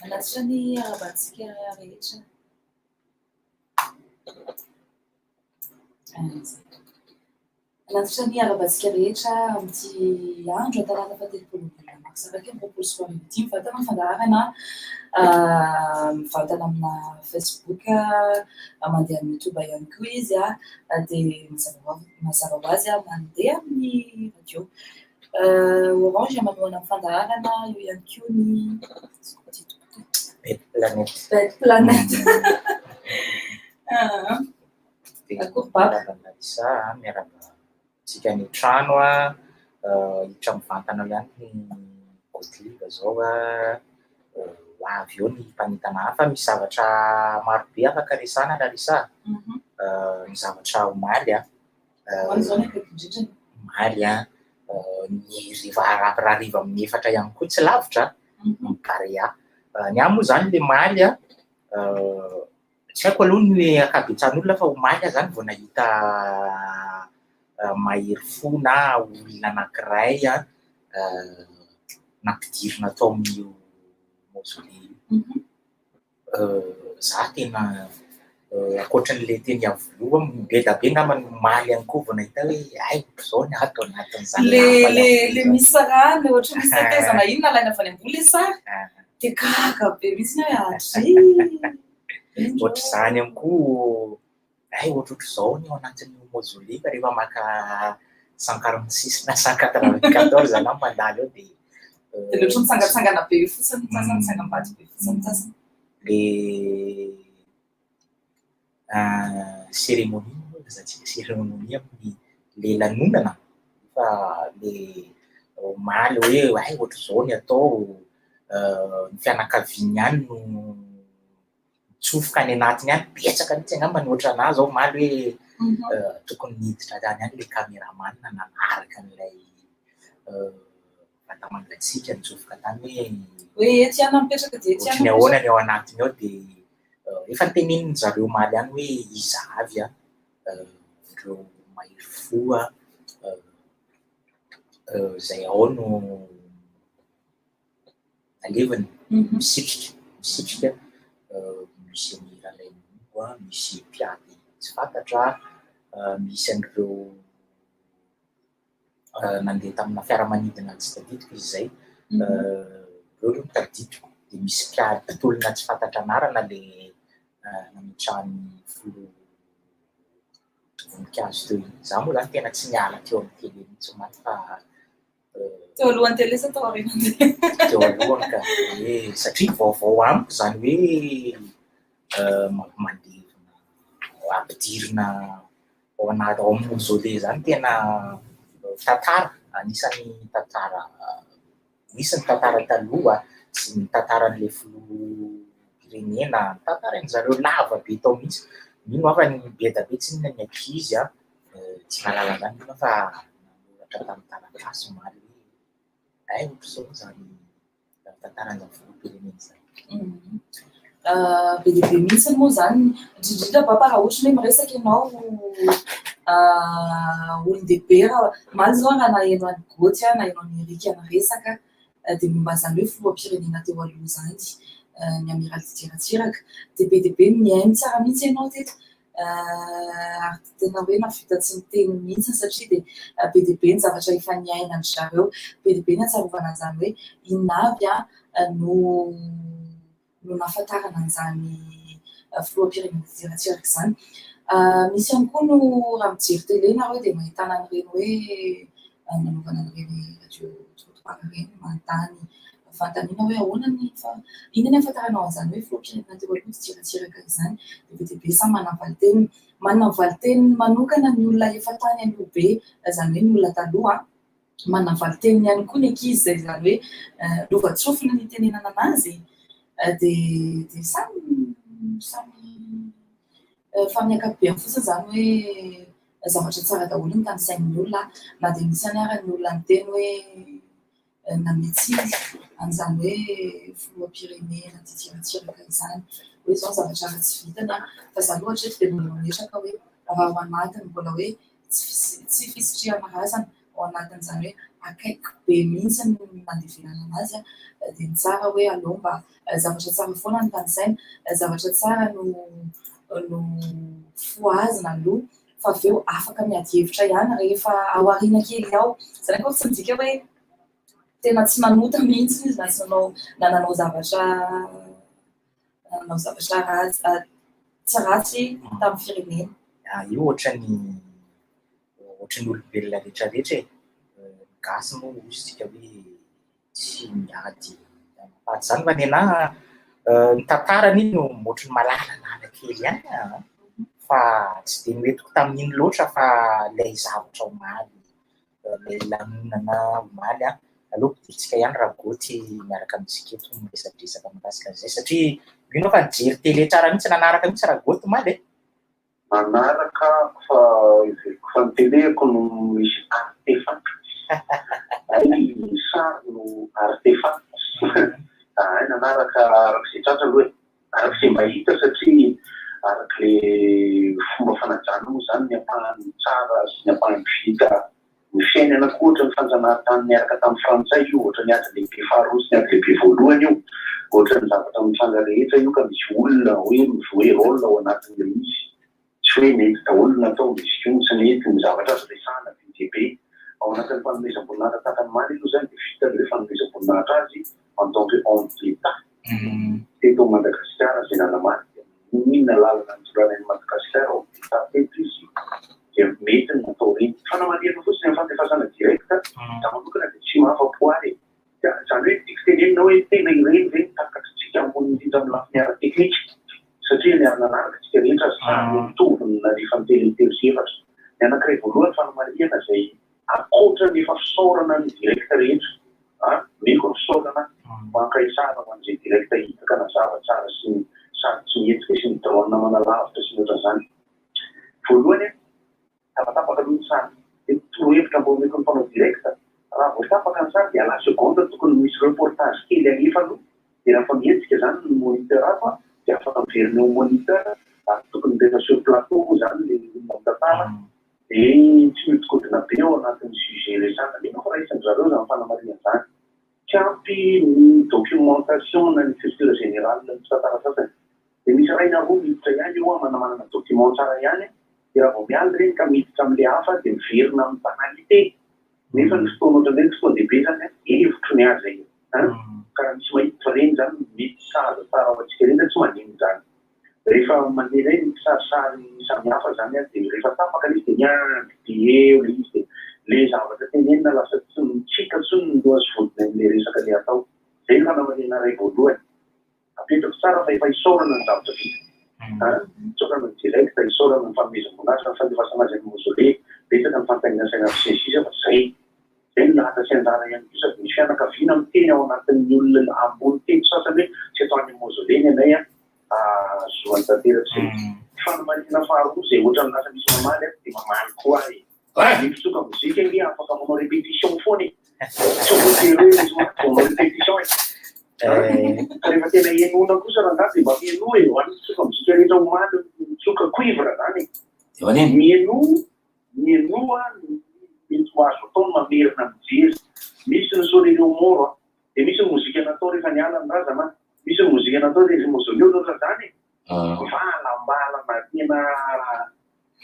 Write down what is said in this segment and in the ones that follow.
Manatitra ny arabantsika rehetra. Manatitra ny arabantsika rehetra amin'ity andro atalata faha-telopolo maksaraka roapolo sy roa amby dimy vatana fandaharana mivantana amina Facebook, mandeha amin'ny YouTube ihany koa izy dia mazava ho azy mandeha amin'ny radio. Orange manohana amin'ny fandaharana eo ihany koa ny Belle Planète. Isa miaraka tsika ny trano hiditra mivantana ihany ny godiliva zao ho avy eo ny mpanintana hafa. Misy zavatra marobe afaka resana na resa ny zavatra omaly omaly ny rariva amin'ny efatra ihany koa tsy lavitra Barea. Ny amy moa zany le maly tsy haiko aloha ny akabetsan'olona fa omaly zany vao nahita mahery fo na olona anankiray nampidirina tao amin'io maozolea io. Za tena ankoatran'le teny avoloa beda be namany omaly ihany koa vao nahita hoe ay zao ny atao anatin'izany le misy rano ohatra misy tetezana ino nalaina avy any ambony le sary dia gaga be mihitsy ny hoe atry ohatra zany ihany koa ay ohatrohatr'izao ny ao anatin'ny maozolea fa rehefa maka 146 na 194 na mandalo eo dia loatra mitsangatsangana be fotsiny sasany mitsangam-bato be fotsiny sasany. Le cérémonie moa zatsika cérémonie amin'ny le lanonana fa le omaly hoe ay ohatr'izao ny atao ny fianakaviany ihany no mitsofoka any anatiny any betsaka mihitsy angamba ny ohatra anazy zao omaly hoe tokony niditra any any le caméraman nanaraka an'ilay vatamangatsika nitsofoka tany hoe ety ihany mipetraka dia ety ihany ahoana ny ao anatiny ao dia efa tenenin zareo omaly ihany hoe iza avy ireo mahery fo zay ao no alevany misitrika misy miralay moa misy mpiady tsy fantatra misy an'ireo nandeha tamina fiaramanidina tsy tadidiko izy zay reo tadidiko dia misy mpiady mpitolona tsy fantatra anarana le namitrahan'ny folo voninkazo teo iny. Za moa zany tena tsy miala teo amin'ny tele mihitsy omaly fa teo alohan'ny tele sa tao aorianany teo alohany ka satria vaovao amiko zany hoe mandevina ampidirina ao anaty ao amin'ny maozolea zany tena tantara anisan'ny tantara misy ny tantara taloha sy ny tantaran'le firenena tantaran'zareo lava be tao mihitsy. Mino afa ny beda be tsy ny ankizy tsy mahalala zany mino fa nanoratra tamin'ny taratasy omaly hoe ay ohatr'izao zany tantaran'izany filoham-pirenena zany. Be dia be mihitsy moa zany indrindrindra baba raha ohatra hoe miresaka ianao olon-dehibe raha maly zao raha naheno any Gaoty naheno any Erika niresaka dia momba zany hoe filoham-pirenena teo aloha zany ny amiraly tsiratsiraka dia be dia be mihaino tsara mihitsy ianao teto ary tena hoe navita tsy miteny mihitsy satria dia be ny zavatra efa niainany zareo be dia be ny atsarovana an'izany hoe inona avy no nahafantarana an'izany filoham-pirenena tsiratsiraka izany. Misy ihany koa no raha mijery télé nareo dia mahitana an'ireny hoe nanaovana an'ireny radio trottoir ireny manontany fantaniana hoe ahoana inona ny ahafantaranao an'izany hoe filoham-pirenena teo aloha tsiratsiraka izany dia be dia be samy manana valiteny manokana ny olona efa tany aloha be izany hoe ny olona taloha manana valiteny ihany koa ny ankizy izay izany hoe lovatsofina ny tenenana anazy dia samy fa miankapobeany fotsiny izany hoe zavatra tsara daholo ny tanisain'ny olona na dia misy aniarany olona miteny hoe nametsy an'izany hoe filoham-pirenena tsiratsiraka izany hoe izao zavatra ratsy vitana fa za loatra eto dia mbola miresaka hoe raha ao anatiny mbola hoe tsy fisitriana razana ao anatin'izany hoe akaiky be mihitsy ny nandevenana anazy dia ny tsara hoe aleo mba zavatra tsara foana ny tanisaina zavatra tsara no foazina aloha fa avy eo afaka miady hevitra ihany rehefa ao aoriana kely ao izany koa tsy midika hoe tena tsy nanota mihitsy izy na tsy nanao zavatra tsy ratsy tamin'ny firenena. Io ohatran'ny olombelona rehetrarehetra gasy moa izitsika hoe tsy miady mampaty izany fa ny anahy ny tantarany iny no ohatran'ny malalalala kely ihany fa tsy dia noentiko tamin'iny loatra fa ilay zavatra omaly ilay lanonana omaly aleoko ditsika ihany raha goty miaraka amintsika eto miresadresaka mikasika an'izay satria ino fa nijery télé tsara mihitsy nanaraka mihitsy raha goty omaly manaraka fa ny télé-ko no misy artefact ay sary no artefact ay nanaraka arak'izay tratra aloha arak'izay mba hita satria arak'ilay fomba fanajana moa izany ny ampahany tsara sy ny ampahany vita ny fiainana koa ohatra ny fanjanahantany miaraka tamin'ny frantsay io ohatra ny ady lehibe faharoa sy ny ady lehibe voalohany io ohatra ny zavatra mitsanga rehetra io ka misy olona hoe mivoe rôle ao anatin'ilay misy tsy hoe mety daholo natao misy io tsy mety ny zavatra azo resahana be dia be ao anatin'ny fanomezam-boninahitra tahaka ny maly io zany dia vita ilay fanomezam-boninahitra azy en tant que homme d'État teto Madagasikara izay nanamaly inona lalana nitondranan'i Madagasikara homme d'État teto izy dia mety ny natao reny fanamaliana fotsiny amin'ny fandefasana direkta za manokana dia tsy mahafa-poary izany hoe tiako tenenina hoe tena ireny reny takatrytsika ambony indrindra amin'ny lafiny ara-teknika satria ny ara-nanaraka tsika rehetra samy mitovy na rehefa mitelo sy efatra ny anankiray voalohany fanamaliana izay akoatra ny efa fisaorana ny direkta rehetra meko ny fisaorana mankay tsara ho an'izay direkta hitaka na zava-tsara sy ny sary tsy mihetsika sy ny drone manalavitra sy ny ohatran'izany voalohany tapatapaka aloha ny sary dia torohevitra mbo meko ny mpanao direkta raha voatapaka ny sary dia la seconde tokony misy reportage kely alefa aloha dia raha fa mihetsika izany ny moniteur hafa dia afaka miverina eo moniteur ary tokony rehefa sur plateau moa izany le mitantara dia tsy miodikodina be ao anatin'ny sujet resaka nefa fa raisan'ny zareo izany fanamarina izany kampy ny documentation na ny culture générale ny tantara sasany dia misy raina roa miditra ihany eo manamanana document tsara ihany dia raha vao mialy reny ka miditra amin'ilay hafa dia miverina amin'ny banalité nefa ny fotoana ohatran'ireny fotoana lehibe zany hevitro ny azy karaha misy mahita reny zany mety saza tsara ao antsika reny tsy manino zany rehefa mandeha reny misarisary samihafa zany dia rehefa tapaka izy dia miandry dia eo le izy dia le zavatra tenenina lasa tsy mitsika tsony ny loha sy vodiny amin'ilay resaka le atao zay ny fanamarena ray voalohany apetrako tsara fa efa isaorana ny zavatra vita isaorana ny direkta isaorana ny fanomezam-boninahitra ny fandefasana azy amin'ny mausolée betsaka ny fantainina saina sesisa fa zay ny lahatra sy anjara ihany koa sady misy fianakaviana miteny ao anatin'ny olona ambony teny sasany hoe tsy atao any mausolée ny anay zoany tanteratsy fanamarena faharoa zay ohatra ny lasa misy mamaly dia mamaly koa ny fitsoka mozika ny afaka manao répétition foana tsy voatery hoe manao répétition rehefa tena ianona kosa raha ngazy dia mba mieno eo any fitsoka mozika rehetra omaly mitsoka cuivre zany mieno mety mahazo ataony mamerina mijery misy ny solereo moro dia misy ny mozika natao rehefa niala ny razana misy ny mozika mozika natao dia izy mozoleo loatra zany valambalana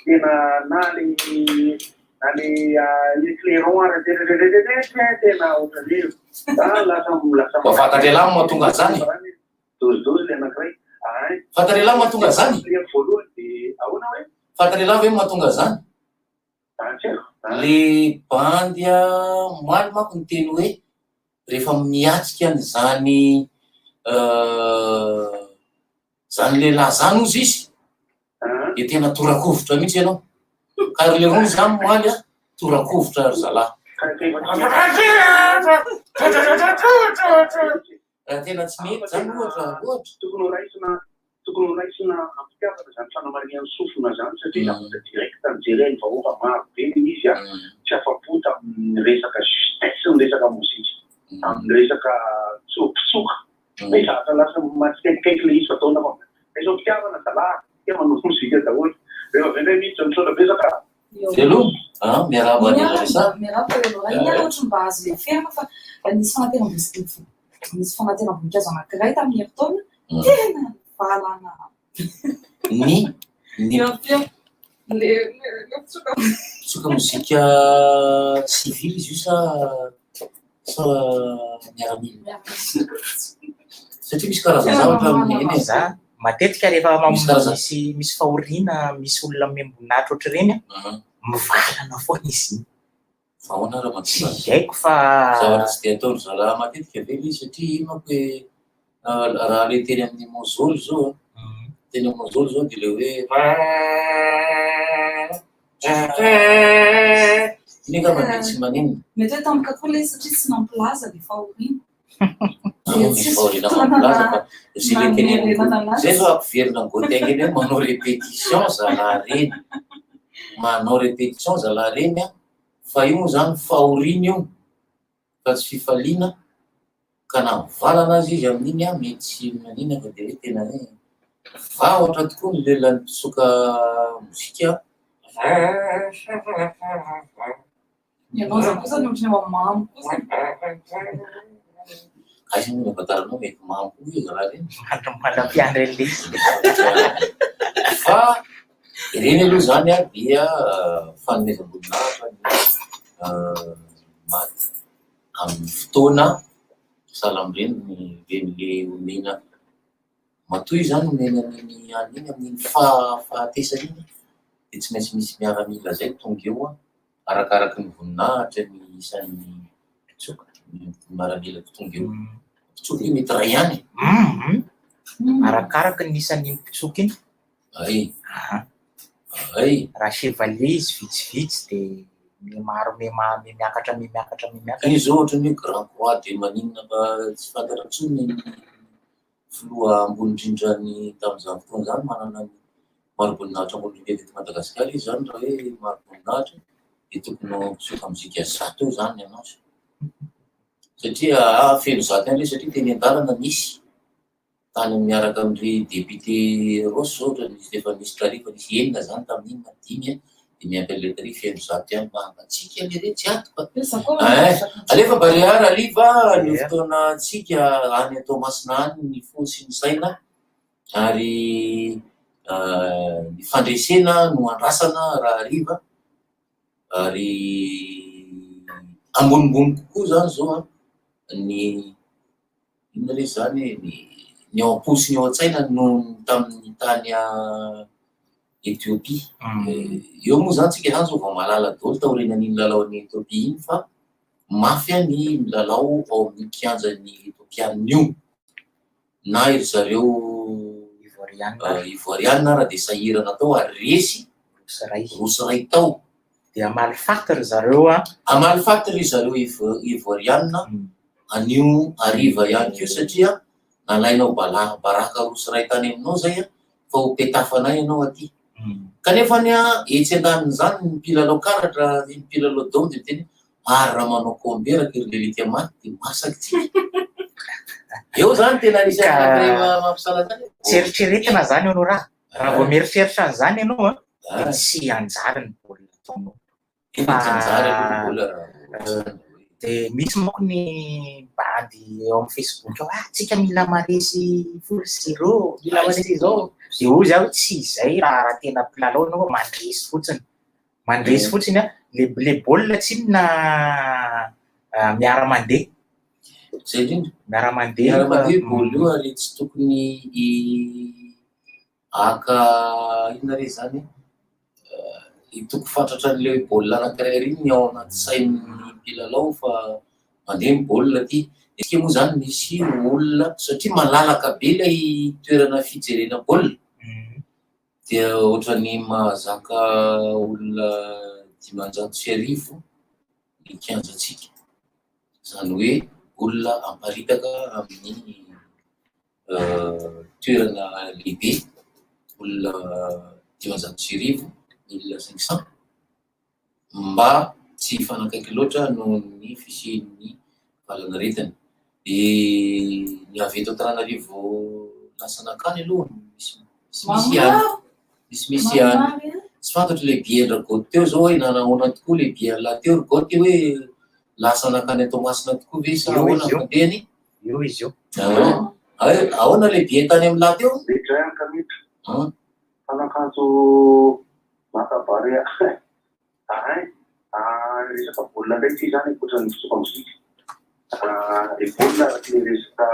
tena na le éclairant ary tena ohatran'io lasa fantatra elahy mahatonga zany dozidozy le anankiray fantatra elahy mahatonga zany voalohany dia ahoana hoe fantatra elahy ve mahatonga zany le bandy maly manko ny teny hoe rehefa miatsika n'izany zany lehilahy zany ozy izy de tena torakovitra mihitsy ianao ka ry le rono zany maly torakovitra ry zalahy tena tsy mety zany ohatra tokony ho raisina ampiavana zany fanamarian'ny sofina zany satria zavatra direct mijereny vahoaka maro be izy tsy afa-pota amin'ny resaka justesse ny resaka mozika amin'ny resaka tsokitsoka mezatra lasa matsikaikikaiky le izy fataona fa izao mpitiavana zalahy mpitiavana mozika daholo rehefa avy ndray mihitsy misaotra betsaka velo miarahaba iny ohatra mba azo le ferma fa nisy fanateram-boninkazo anankiray tamin'ny herintaona tena valana tsoka mozika civil izy io sa miaramila satria misy karazana zavatra eny za matetika rehefa misy fahoriana misy olona miambonahitra ohatry reny mivalana foana izy vahoana raha tsy haiko fa zavatra tsy de ataony zalahy matetika velo izy satria ino manko hoe raha le teny amin'ny mozolo zao teny amin'ny mozolo zao de le hoe iny ka mandeha tsy manino mety hoe tamika koa le satria tsy nampilaza le fahoriana misy fahoriana mampilaza fa zay le teny zay zao ampiverina ny gotenga eny hoe manao répétition zalahy reny manao répétition zalahy reny fa io zany fahoriana io fa tsy fifaliana ka na mivalana azy izy amin'iny mety tsy manina fa de hoe tena hoe vahoatra tokoa ny lelan'ny mpitsoka mozika ianao zany kosa nohatra ny mamamo kosa aiza moa navataranao mety mamo koa izy raha reny manam-piandra le fa ireny aloha zany dia fanomezam-boninahitra maty amin'ny fotoana salambreny renyle omena matoy zany omena amin'ny aniny amin'iny fahatesana iny de tsy maintsy misy miaramila zay tonga eo arakaraky ny voninahitra ny isan'ny mpitsoka miaramila tonga eo mpitsoka io mety ray ihany arakaraky ny isan'ny mpitsoka iny ay raha chevalier izy vitsivitsy de miakatra izy zao ohatra ny hoe grand croix de maninona mba tsy fantatratsony ny filoha ambonindrindrany tamin'izany fotoana zany manana ny maroboninahitra ambonimbety eto Madagasikara izy zany raha hoe maroboninahitra de tokony mpitsoka mozika zato eo zany ianao satria feno zato any le satria teny an-dalana nisy tany miaraka amindry député Rosso zao ohatra nisy efa nisy tarifa nisy enina zany tamin'iny na dimy de miampy an'le tarifa feno zato ihany mba hangatsika le rehetra ato alefa bariara aliva ny fotoana tsika any Toamasina any ny fo sy ny saina ary ny fandresena no andrasana raha ariva ary ambonimbony kokoa zany zao ny inona le zany ny ao am-po sy ny ao an-tsaina no tamin'ny tany Etiopia eo moa zany tsika zany zao vao malala daholo taorianan'iny lalao any Etiopia iny fa mafy ny lalao ao amin'ny kianjan'ny Etiopianina io na ery zareo Ivoiriana raha de sahirana tao ary resy rosy ray tao de amaly fakty zareo amaly fakty ry zareo Ivoiriana anio ariva ihany keo satria nalainao baraka rosy ray tany aminao zay fa ho petafanay ianao aty kanefa ny etsy andaniny zany ny mpilalao karatra ny mpilalao dao de teny ary raha manao kombera kery lelika maty de masaky tsika eo zany tena nisy mampisala zany tsieritreretina zany ianao raha vao mieritreritra an'izany ianao tsy anjary ny baolina ataonao dia misy manko ny bandy eo amin'ny Facebook ao tsika mila maresy 0 mila maresy izao dia hoy zaho tsy izay raha tena mpilalao anao mandresy fotsiny le baolina tsiny na miara-mandeha zay indrindra miara-mandeha baolina io ary tsy tokony aka inona re zany toko fantatra an'ilay baolina anankiray ary ny ao anaty sain'ny mpilalao fa mandeha ny baolina ty iske moa zany misy olona satria malalaka be ilay toerana fijerena baolina dia ohatrany mahazaka olona 500,000 ny kianjatsika zany hoe olona amparitaka amin'ny toerana lehibe olona 500,000 1500 mba tsy fanakaiky loatra noho ny fisian'ny valanaretany dia ny avy eto Antananarivo lasanakany aloha misy ihany tsy fantatro le biendra goty teo zao hoe nanahoana tokoa le bienla teo ry goty hoe lasanakany atao masina tokoa ve sa ahoana mandehany io izy io ahoana le bien tany amin'ny lahy teo fanakanto makabarea resaka baolina ndray ty zany kotrany fisoka mozika le baolina araky le resaka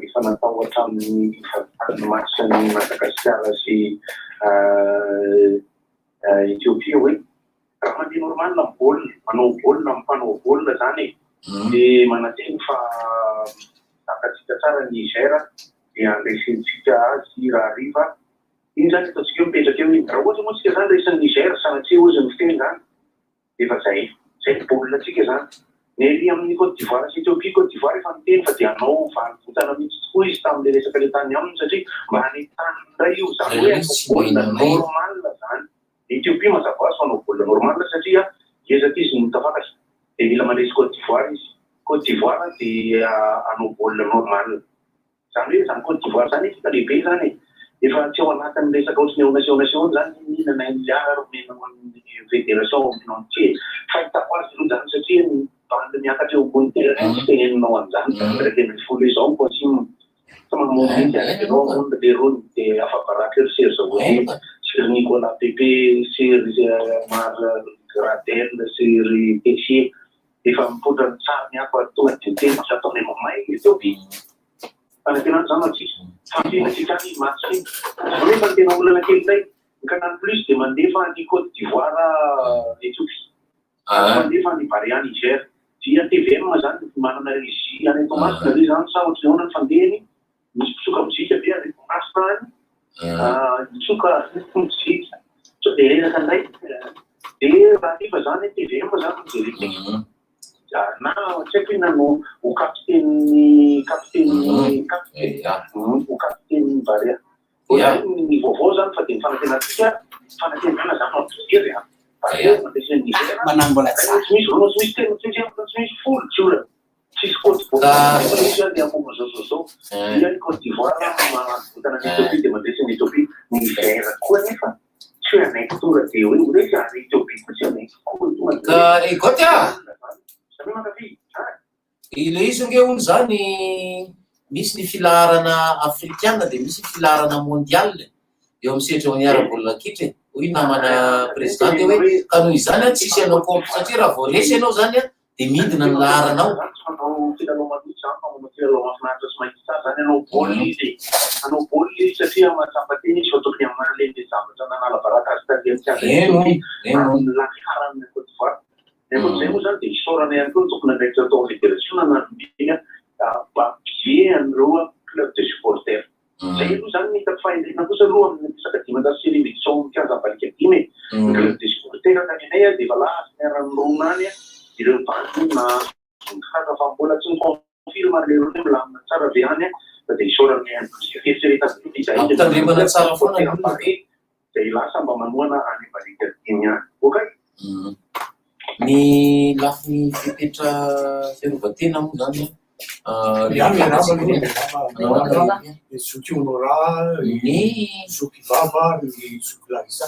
efa natao hatramin'ny match-ny Madagasikara sy Ethiopia hoe raha mandeha normal ny baolina manao baolina mpanao baolina zany dia manateny fa takatsika tsara Niger dia andraisintsika azy raha riva iny zany ataontsika eo mipetraka eo iny raha ohatra moa tsika zany resan'ny Niger sanatria ozy mifeny zany efa zay baolina tsika zany nery amin'ny Côte d'Ivoire sy Ethiopie Côte d'Ivoire efa miteny fa dia anao vanivotana mihitsy tokoa izy tamin'le resaka le tany aminy satria mba hanetany ndray io zany hoe baolina normal zany Ethiopie mazava azy fanao baolina normal satria ezaka izy mitafakatra dia mila mandresy Côte d'Ivoire izy Côte d'Ivoire dia anao baolina normal zany hoe zany Côte d'Ivoire zany efa lehibe zany efa tsy ao anatin'ny resaka ohatrany nation zany mihinana milliard menan'ny fédération entier fahitako azy aloha zany satria bandy miakatra eo ambony terrain tsy teneninao an'izany tena folo izao ny consigne sama momento anao monde de rôle dia afabaraka eo sery zahoany sery Nicolas Pepe sery Mar Gradel sery Tessier efa mipodra ny tsara miako tonga diteny tsy ataony mamay teo fanantenany zany atsika fantenatsika any match zany fa tena olana kely zay kanany plus dia mandefa ny Côte d'Ivoire Ethiopie mandefa ny Barea Niger dia TVM zany manana régie any eto masina zay zany sa ohatrany ahoana ny fandehany misy mpisoka mozika be any eto masina any mitsoka mozika so dia resaka ndray dia raha ifa zany TVM zany mijeretsika na tsy haiko inona no ho kapiteny Barea ny vaovao zany fa dia ny fanatenatsika fanatenana zany mampijery manambola tsara misy tena tsy misy folo tsola tsisy Côte d'Ivoire dia ambomo zao dia ny Côte d'Ivoire mahavotana ny Ethiopie dia mandresy ny Ethiopie Niger koa nefa tsy hoe anaiky tonga dia hoe resy ary Ethiopie koa tsy anaiky koa tonga ka egoty ilay izy nge hono zany misy ny filaharana afrikana dia misy filaharana mondial eo amin'ny setra ny ara-baolina kitra hoy namana présidente hoe ka noho izany tsisy anao compte satria raha vao resy ianao zany dia midina ny laharanao anao baolina satria mahasambateny izy fa tokony amana le zavatra nanala baraka azy laharana Côte d'Ivoire zay moa zany dia isorana ihany koa tokony andraikitra atao fédération nanambina bie anireo club de supporter zay aloha zany ny hitako fahendrena kosa aloha amin'ny fisaka 500 édition mikianjavalika 5 club de supporter kaninay dia efa laha miara-nirona any ireo bandy na kaza fa mbola tsy miconfirme le rony milamina tsara ve any dia isorana ihany tandremana tsara foana zay lasa mba manoana any valika 5 any okay ny lafiny fipetra fiarovatena moa zany Zoky Honora, ny Zoky Vava, ny Zoky Larissa.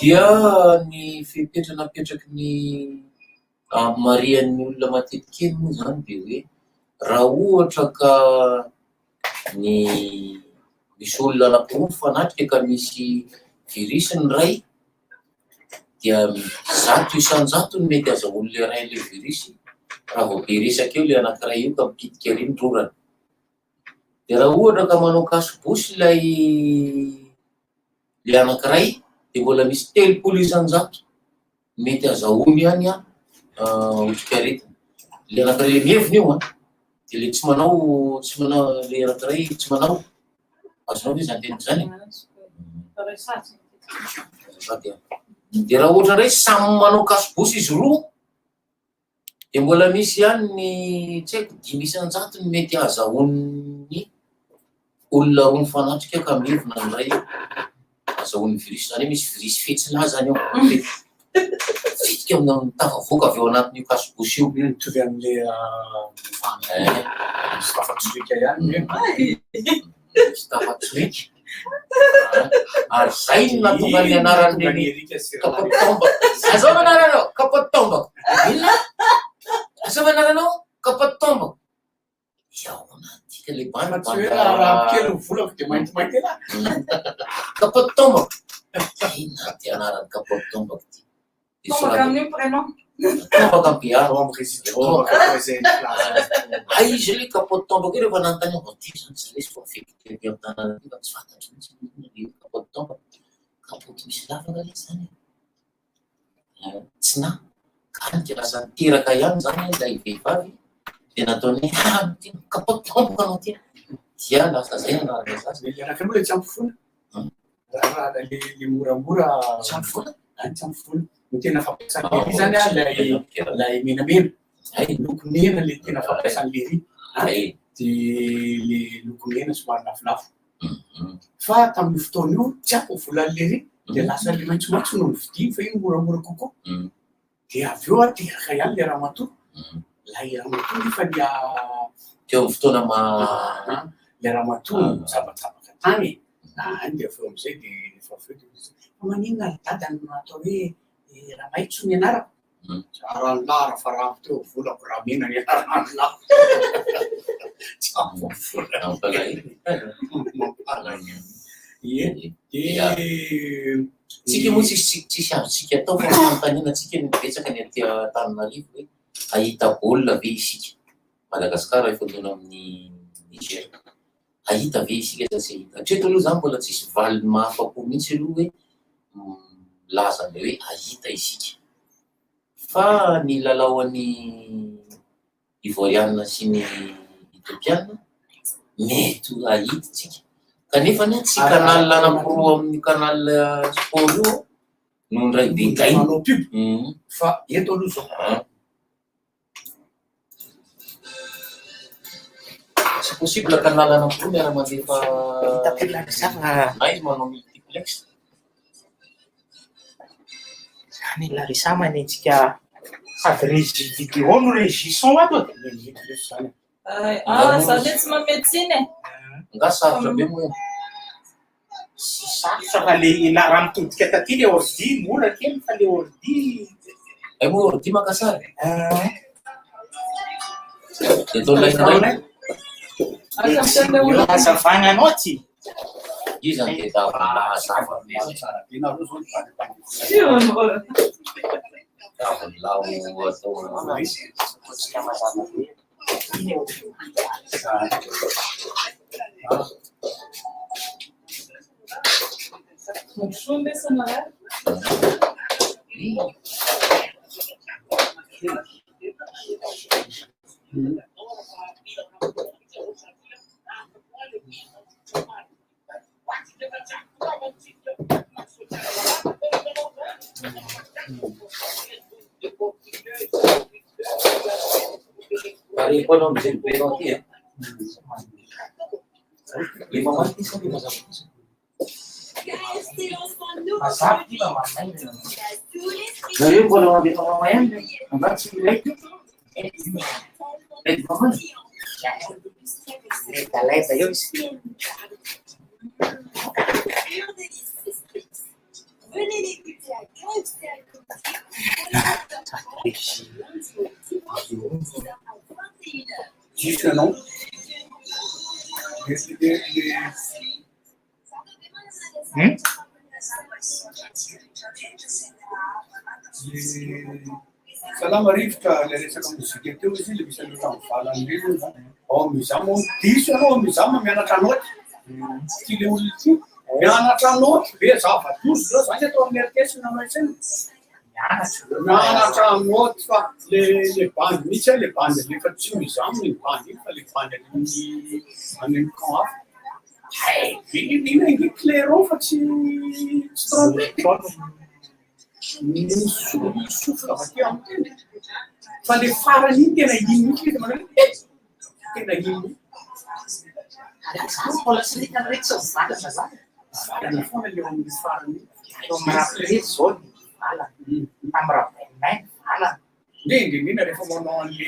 dia ny fipetranapetraky ny marian'ny olona matetikely moa zany de hoe raha ohatra ka ny misy olona anankiroa mifanatrika ka misy virus ny ray dia 100 isan-jato ny mety azahoan'le ray le virus raha vao be resaka eo le anankiray io ka mipitika ery ny rorany. De raha ohatra ka manao kasibosy le anankiray de mbola misy 300 isan-jato mety azahoany ihany otrikaretina. Le anankiray le miheviny io de le tsy manao le anankiray tsy manao azonao hoe zany teniko zany. De raha ohatra ray samy manao kasibosy izy roa de mbola misy ihany ny tsy haiko 5 isan-jato ny mety azahoan'ny olona roa mifanatrika ka mihevina ny ray azahoan'ny virus zany misy virus fetsilazany ao fitika mitavavoaka avy eo anatin'io kasibosy io mitovy am'le tafatsirika ihany misy tafatsirika ary zay no natonga ny anaran'ny kapotomba azao anaranao kapotomba ina azao anaranao kapotomba yaona tika le bana kely volako de maintimainty ela kapotomba ina ty anaran'ny kapotomba ty ay izy le kapotomba ke rehefa nantany ty zany tsy lesy affecté am'y tanàna ty fa tsy fantatry mihitsy kapotomba kapoty misy lavaka le zany tsy na kanika lasa teraka ihany zany lay vehivavy de nataony kapotomba kanao ty dia lasa zay anarana zazy le anakireo le tsy ampifona raha le moramora tsy ampifona tsy ampifona no tena fampiasany zany lay menamena loko mena le tena fampiasany lery de le loko mena somary lafolafo fa tamin'ny fotoana io tsy ako volany lery de lasa le maitsomaitso no vidy fa iny moramora kokoa de avy eo ateraka ihany le raha matoa lay raha matoa nefa lia teo amin'ny fotoana le raha matoa zabatsabaka tany any de avy eo am'izay de efa avy eo de maninona ry dadany atao hoe raha maitso ny anarako raha lara fa raha teo volako raha mena ny anarany la tsy tsika moa tsisy azotsika atao fa manontaniana tsika ny betsaka ny aty Antananarivo hoe ahita baolina ve isika Madagasikara efa dono amin'ny Niger ahita ve isika sa tsy ahita hatreto aloha zany mbola tsisy valiny mahafa-po mihitsy aloha hoe laza le hoe ahita isika fa ny lalaoan'ny Ivoriana sy ny Ethiopiana mety ahita tsika kanefa ny tsy canal anankiroa amin'ny canal sport io no ndray begay manao pub fa eto aloha zao c'est possible canal anankiroa miara-mandefa na izy manao multiplex zany Larissa manentsika sady régie vidéo no régie son ato zany tsy mametsiny nga sarotra be moa sy sarotra fa le raha mitodika taty le ordi mora kely fa le ordi ay moa ordi makasary de tolainay azavagna anao ty izy zany de davonlahazava davonlaho pare poi non mi vedo qui prima volta che sono mazavy la mamay zareo mbola mandefa mamay any ambatsy ilaiky Leda io izy. Venez l'écouter à Grève Jusqu'à non. Salama rivotra le resaka mozika teo izy le misy aloha tamin'ny valan'ireny zany. Ao mizaha moa diso ianao mizaha ma mianatra noty. Ty le olona ty mianatra noty be zava-dozo zao zany atao amin'ny orchestre anao izany. Mianatra noty fa le bandy mihitsy le bandy lefa tsy mizaha ny bandy fa le bandy any camp hafa. Vinina ingy clairon fa tsy trompette. Souffle avy aty amin'ny tena. Fa le farany iny tena iny mihitsy le manao tena iny. Mbola tsy hitany rehetra tsy mivalana zany. Farany foana le amin'ny farany. Mirapirety zao ny valana. Amirapainay valana. Indrindra rehefa manao an'le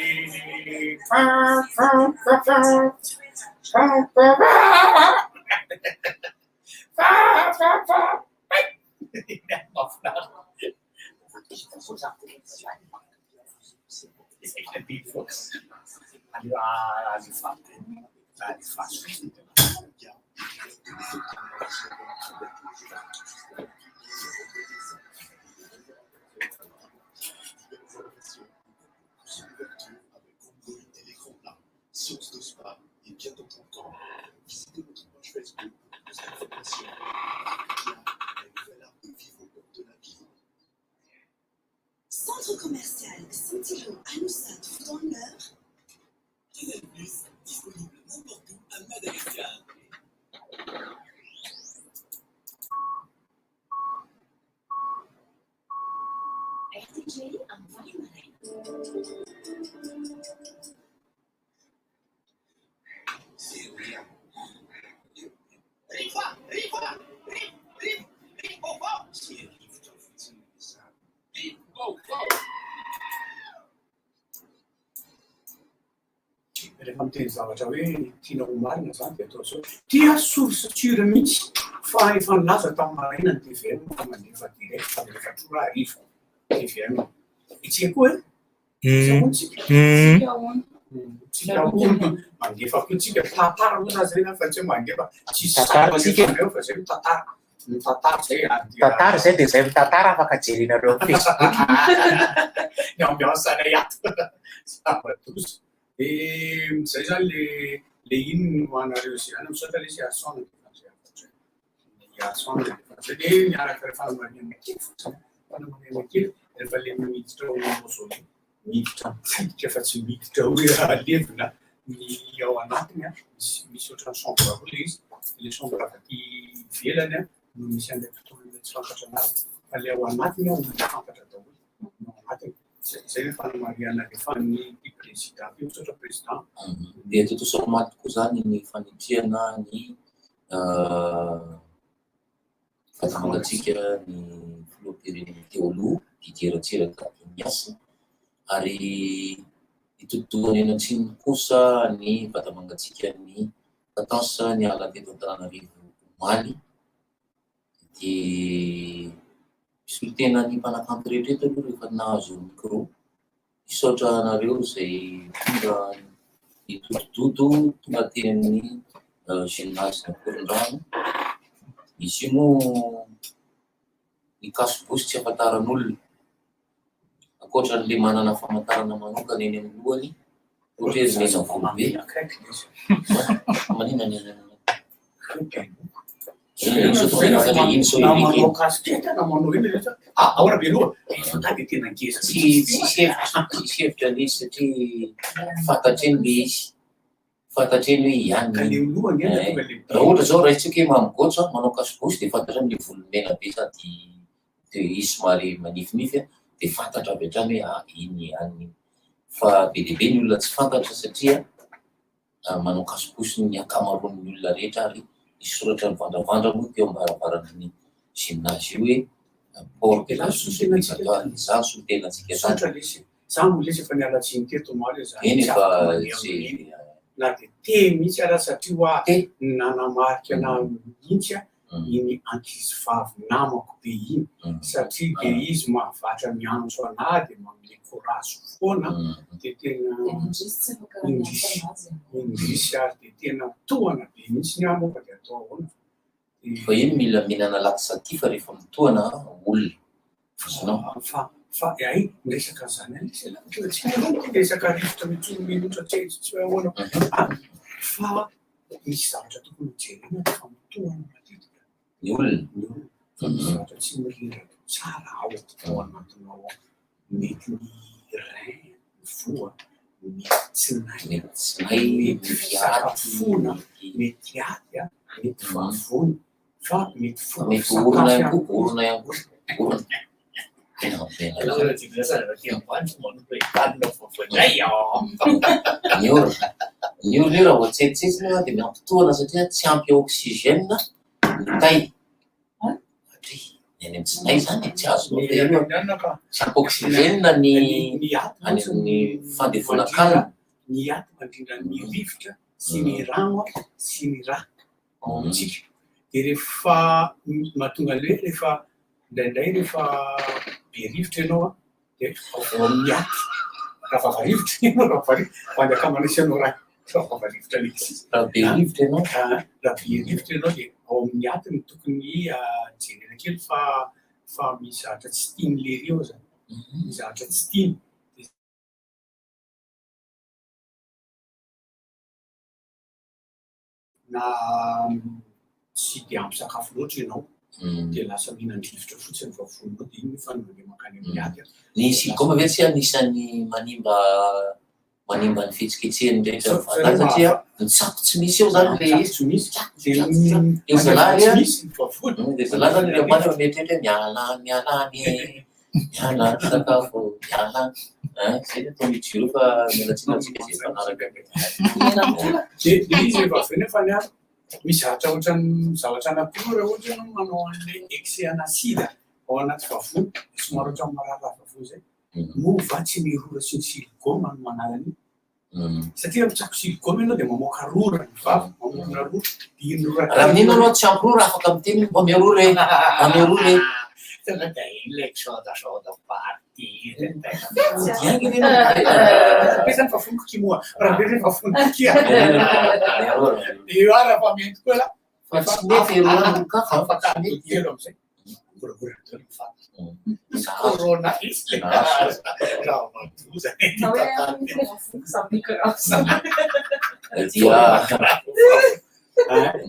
Sciences de Spa est bientôt 30 ans. Visitez notre page Facebook pour plus d'informations. La nouvelle art de vivre au bord de la vie. Centre commercial Santilo à Moussad, dans l'heure. Disponible n'importe où à Madagascar. RTJ en Valle-Marais. Rehefa miteny zavatra hoe tianao marina zany dia atao zao. Tia source mihitsy fa efa nilaza tamin'ny maraina ny TVM fa mandefa direct fa rehefa tora arivo TVM. Itsika koa sahoantsika. Tsika ono mandefa koa tsika tantara moa raha zay na fa tsy mandefa tsisy sahatsika fa zay tantara. Ny tantara zay Tantara zay dia zay mitantara afaka jerinareo amin'ny Facebook. Ny ambiance anay ato. Zava-dozo. Zay zany le ino no anareo zay any misaotra le siasona de miaraka rehefa maneno kely fotsiny maneno kely rehefa le miditra ao mozole miditra miditra fa tsy miditra hoe alevina ny ao anatiny misy ohatrany chambre koa le izy le chambre avy aty ivelany no misy an'ilay fotoana tsy fantatra anazy fa le ao anatiny no fantatra daholo no anatiny. Zay rehefa mariana rehefa ny président io misaotra président. Dia totoa maty koa zany ny fanitriana ny fatamangatsika ny filoham-pirenena teo aloha Didier Miasa ary itotoany eny Antsiny kosa ny fatamangatsika ny Katansa ny ala teto Antananarivo Omaly dia misy tena ny mpanakanto rehetra aloha rehefa nahazo micro misaotra anareo zay tonga itotototo tonga teny amin'ny gymnase na Korondrano. Izy io moa ny kasobosy tsy afantaran'olona ankoatran'le manana famantarana manokana eny amin'ny lohany ohatra hoe mena volo be manina ny manao kasikety na manao eny rehetra ahora be loha fa de tena ngeza tsy hevitra le izy satria fantatreny le izy fantatreny hoe ihany le lohany eny raha ohatra zao raha hoe mamigotsa manao kasobosy de fantatra le volomena be sady de izy somary manifinify de fantatra avy hatrany hoe iny ihany fa be dia be ny olona tsy fantatra satria manao kasobosy ny akamaroan'ny olona rehetra ary isoratra ny vandravandra moa teo ambaravarany gymnase io hoe port de la société zany solitenantsika zany Zany lesy efa nialatsiny teto maro zany. eny efa zay na dia te mihitsy ara satria hoa nanamarika anahy mihitsy iny ankizy vavy namako be iny satria dia izy mahavatra miantso anahy dia manome courage foana dia tena indrisy ary dia tena tohana be mihitsy ny amoka dia atao ahoana. Fa iny mila mihinana laxatif rehefa mitohana olona. Fa ay miresaka zany anisytsika resaka rivotra mitsominotra tsy ahoana fa misy zavatra tokony jerena rehefa mitohana matetika ny olona misy zavatra tsy mirindra tsara ao anatinao ao mety ny rein ny voa mety tsy nay mety fisakafona mety aty mety vavony fa mety orona ihany koa orona ihany koa orona. Ny orona io raha vao tsetitsetsina dia miampitohana satria tsy ampy oxygène ny tay. Any amin'ny tsinay zany tsy azonao aloha tsy ampy oxygène ny fandevonan-kanina. Ny aty mandrindra ny rivotra sy ny rano sy ny rà ao amintsika dia rehefa mahatonga an'ilay rehefa indraindray rehefa be rivotra ianao dia ao amin'ny aty raha vavarivotra ianao fandekamana isanao raha vavarivotra izy raha be rivotra ianao raha be rivotra ianao dia ao amin'ny aty no tokony jerena kely fa misy zavatra tsy tiany lery eo zany misy zavatra tsy tiany na tsy dia ampy sakafo loatra ianao dia lasa mihinan-drivotra fotsiny vavonao dia iny fa mandeha makany amin'ny aty. Ny silikoma ve tsy anisany manimba ny fihetsiketsehany rehetra vatany satria ny tsako tsy misy eo zany le tsy misy dia zalahy dia zalahy zany le ambany mieritreritra miala sakafo miala zay ny atao mijiro fa mialatsinatsika zay fanaraka dia izy rehefa avy nefa ny ary misy zavatra zavatra anakiroa raha ohatra ianao manao an'ilay excéanacide ao anaty vavony somary ohatran'ny marary vavony zay mova tsy mirora sy ny siligoma no manarany satria mitsako siligoma ianao dia mamoaka rora ny vavy mamoaka rora dia iny rora raha minino anao tsy ampy rora afaka miteny mba miarora amiarora tena dia ilay soda party pesany vavony kimoa raha be rehefa vavony kia io ara fa mety koa la fa tsy mety eroanonkafa afaka atokelo amizay goragoratelo mifaty corona izy raha matoza dia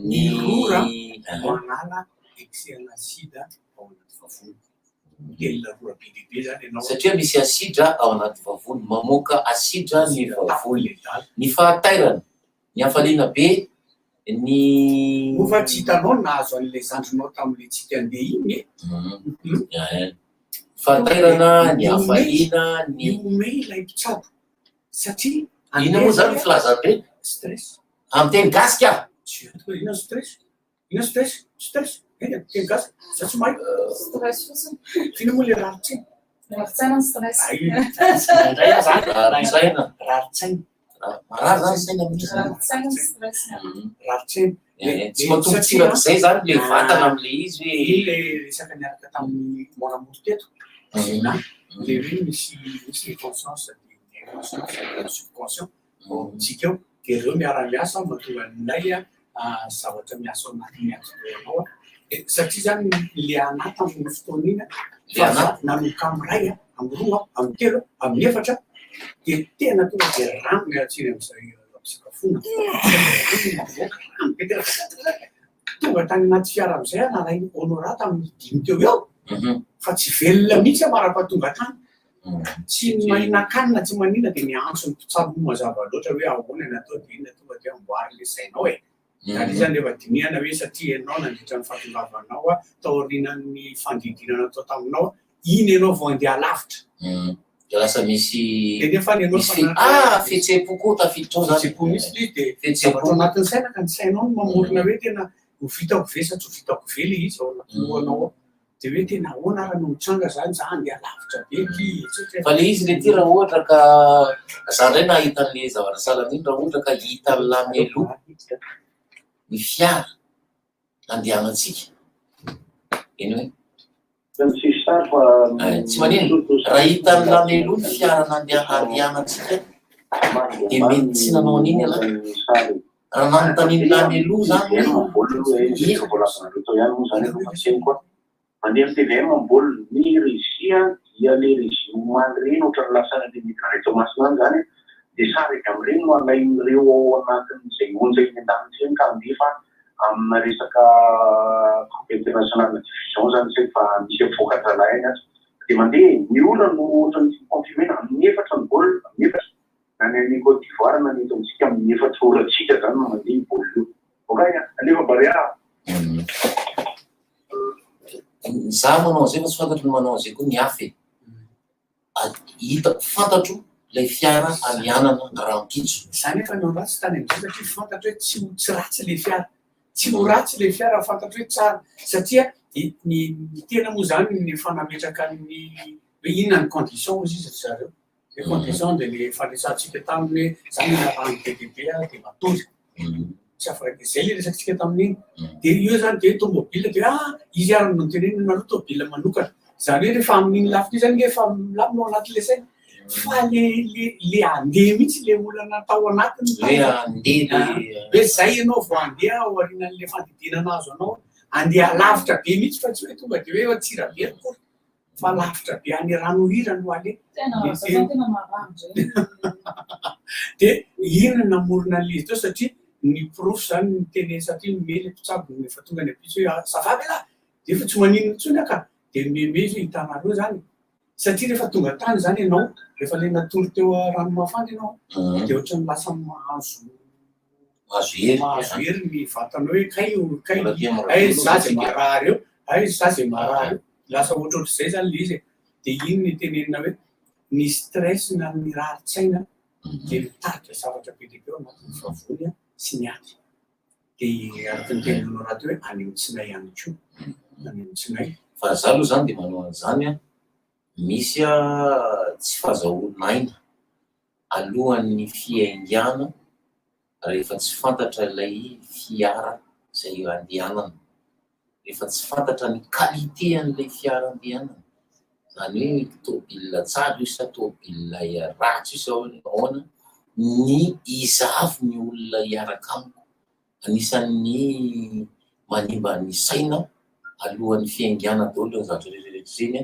ny rora manala excéanacide ao anaty vavony kelona rora be lehibe zany ianao satria misy asidra ao anaty vavony mamoaka asidra ny vavony ny fahatairana ny hafaliana be ny mofa tsy hitanao nahazo an'ilay zandrinao tamin'ilay tsika andeha iny fahatairana ny hafaliana ny ome ilay mpitsabo satria ina moa zany filazabe stress amin'ny teny gasika ina stress stress teny gasika satria mahay stress fotsiny fina moa le raritsaina raritsaina ny stress indray aho zany raritsaina raritsaina raha zany saina mihitsy raritsaina ny stress raritsaina tsy matombotsiraka zay zany le vatana am'le izy hoe ile resaka niaraka tamin'ny moramoto teto na le hoe misy conscience subconscient tsika eo dia ireo miara-miasa mahatonga anay zavatra miasa ao anatin'ny azoanao satria zany le anaty amin'ny fotoana iny nanomboka amiray amin'ny roa amin'ny telo amin'ny efatra dia tena tonga dia rano miaratsiny amin'izay fisakafona tonga tany anaty fiara amin'izay nalainy honorata amin'ny 5 teo eo fa tsy velona mihitsy mara-pahatonga tany tsy mahina-kanina tsy manina dia miantso ny mpitsabo mazava loatra hoe ahoana natao dia ina tonga dia amboary le sainao ary zany rehefa dinihana hoe satria ianao nandritra ny fahatongavanao taorinan'ny fandidinana atao taminao iny ianao vao andeha lavitra dia lasa misy dia nefa ny ianao fihetseham-po koa tafiditra ao zany fihetseham-po misy izy dia zavatra anatin'ny saina ka ny sainao no mamorona hoe tena ho vitako ve sa tsy ho vitako ve le izy ao anaty lohanao ao dia hoe tena ahoana raha no mitranga zany za andeha lavitra be fa le izy le ty raha ohatra ka za ndray nahita an'le zavatra salana iny raha ohatra ka hita lamelo ny fiara andehanantsika eny hoe tsy manino raha hita ny lamelo ny fiara nandehanantsika dia mety tsy nanao an'iny ala raha nanontaniany lamelo zany mandeha TVM ambolony ny Risia dia le Risia omaly reny ohatrany lasana le migraretsy masina zany dia sarika amin'ireny no alain'ireo ao anatin'izay onjay ny an-danitra ka andefa amina resaka coupe internationale division zany zay fa misy vokatra lahiny azy dia mandeha ny olona no ohatrany confirmena amin'ny efatra ny baolina amin'ny efatra na ny an'ny Côte d'Ivoire na ny eto amintsika amin'ny efatra olatsika zany no mandeha ny baolina io okay alefa barea za manao zay fa tsy fantatro ny manao zay koa ny afy hita fantatro ilay fiara amianana rampitso zany efa nao ratsy tany am'zay satria fantatro hoe tsy ratsy le fiara tsy ho ratsy le fiara fantatro hoe tsara satria ny tena moa zany ny fanametraka ny hoe inona ny condition izy izy zareo le condition dia le fandraisantsika taminy hoe zany na rano bebe dia matory tsy afaka zay le resakantsika tamin'iny dia io zany dia tomobile dia izy ary no teneny nareo tomobile manokana zany hoe rehefa amin'iny lafitra zany efa milamina ao anatin'le saina fa le andeha mihitsy le olana tao anatiny hoe andeha hoe zay ianao vao andeha ao aorianan'le fandidinana azo anao andeha lavitra be mihitsy fa tsy hoe tonga dia hoe atsira be akory fa lavitra be any rano hira no aleha dia ino namorona an'le izy teo satria ny prof zany ny teny satria mele mpitsabo efa tonga ny apitso hoe safavy lah dia efa tsy manino ntsony aka dia memezy hitanareo zany satria rehefa tonga tany zany ianao rehefa le natory teo rano mafana ianao dia ohatrany lasa mahazo hery ny vatanao hoe kay za zay marary eo za zay marary eo lasa ohatrohatr'izay zany le izy dia ino ny tenenina hoe ny stress na ny rarin-tsaina dia mitarika zavatra be dia be ao anatin'ny favony sy ny ady dia araka ny tenenao raha teo hoe any amin'ny tsinay ihany koa any amin'ny tsinay fa za aloha zany dia manao an'izany misy tsy fahazahoanaina alohan'ny fiaingana rehefa tsy fantatra ilay fiara izay andehanana rehefa tsy fantatra ny qualité an'ilay fiara andehanana zany hoe tômôbila tsara io sa tômôbila ratsy io sa ahoana ny izavo ny olona hiaraka amiko anisan'ny manimba ny saina alohan'ny fiaingana daholo ny zavatra rehetrarehetra zeny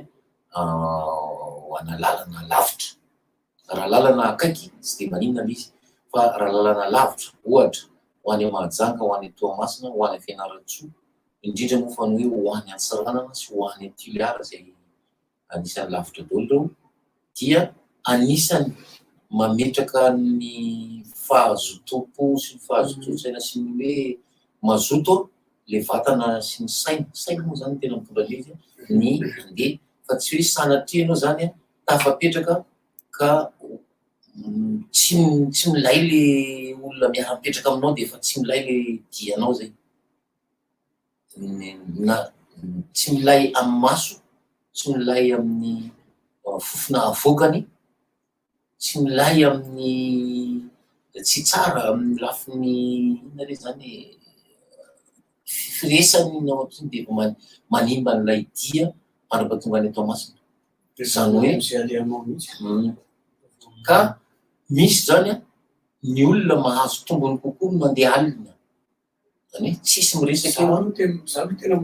ho ana lalana lavitra raha lalana akaiky tsy dia maninona izy fa raha lalana lavitra ohatra ho any Mahajanga ho any Toamasina ho any Fianaratsoa indrindra moa fa ny hoe ho any Antsiranana sy ho any Toliara izay anisan'ny lavitra daholo dia anisany mametraka ny fahazotom-po sy ny fahazotom-tsaina sy ny hoe mazoto le vatana sy ny saina moa zany tena mitondra le izy ny andeha fa tsy hoe sanatria ianao zany tafapetraka ka tsy milay le olona miara-mipetraka aminao dia efa tsy milay le dianao zay na tsy milay amin'ny maso tsy milay amin'ny fofona avoakany tsy milay amin'ny tsy tsara amin'ny lafiny inona re zany firesany na ohatrany dia manimba n'ilay dia mandrapatonga any Toamasina zany hoe ka misy zany ny olona mahazo tombony kokoa no mandeha alina zany hoe tsisy miresaka eo zany tena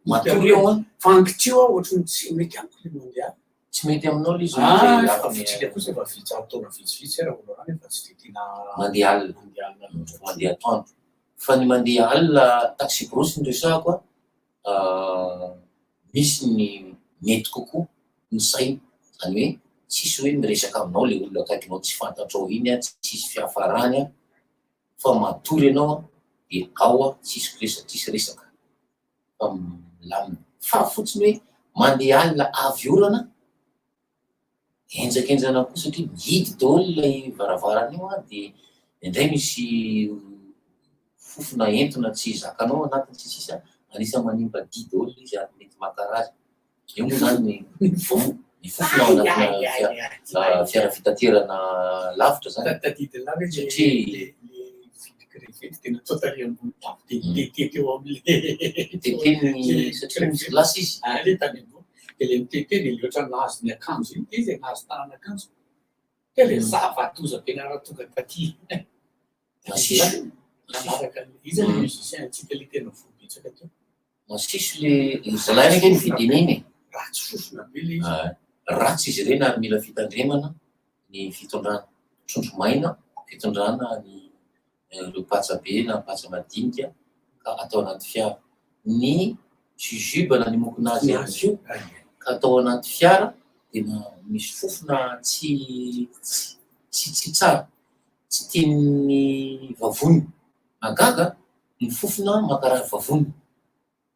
matory eo fankitio ohatrany tsy mety amiko le mandeha tsy mety aminao le izy fitsika kosa efa taona vitsivitsy raha olo rany efa tsy dia tena mandeha alina mandeha atoandro fa ny mandeha alina taxi brosy ny resahako misy ny mety kokoa ny saina zany hoe tsisy hoe miresaka aminao le olona akaikinao tsy fantatrao iny tsisy fiafarany fa matory ianao dia ao tsisy resaka fa milamina fa fotsiny hoe mandeha alina avy orana enjakenjana koa satria mihidy daholo ilay varavarana io dia indray misy fofona entona tsy zakanao anatiny tsisisa anisany manimba dia daholo izy ary mety mankarazy. Io moa zany ny fofona ao anatina fiara fitaterana lavitra zany. Tadidiny la Satria vidy krevety tena totally ambony tafo de tete eo am'le teteny satria misy lasy izy. le tany ambony de le mitete de le ohatran'ny nahazo ny akanjo iny de izy nahazo tanan'akanjo de le zava-toza-pianarana tonga taty. Masisy Manaraka izy le musicien antsika le tena vobetsaka teo. masisy le zalahy ndraiky ny vidininy. Ratsy fofona be le izy. Ratsy izy ireny ary mila fitandremana ny fitondrana trondro maina, fitondrana ny ireo patsa be na patsa madinika ka atao anaty fiara. Ny jujube na ny mokonazy ihany koa ka atao anaty fiara tena misy fofona tsy tsara, tsy tian'ny vavony. Magaga ny fofona mankaraha vavony.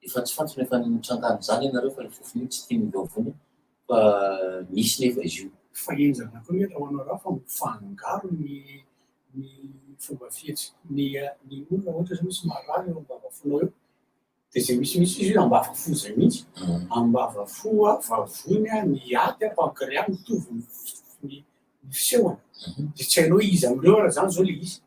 Efa tsy fantatra efa nitrangany zany ianareo fa ny fofona io tsy tian'ny vavony fa misy nefa izy io. Fa enzana koa mety ho anao raha fa mifangaro ny fomba fihetsika. Ny olona ohatra zao misy marary eo ambavafonao eo de zay misy izy io ambavafo zay mihitsy. Ambavafo vavony ny aty pankréas mitovy ny fisehoana. De tsy hainao izy amreo raha zany zao le izy.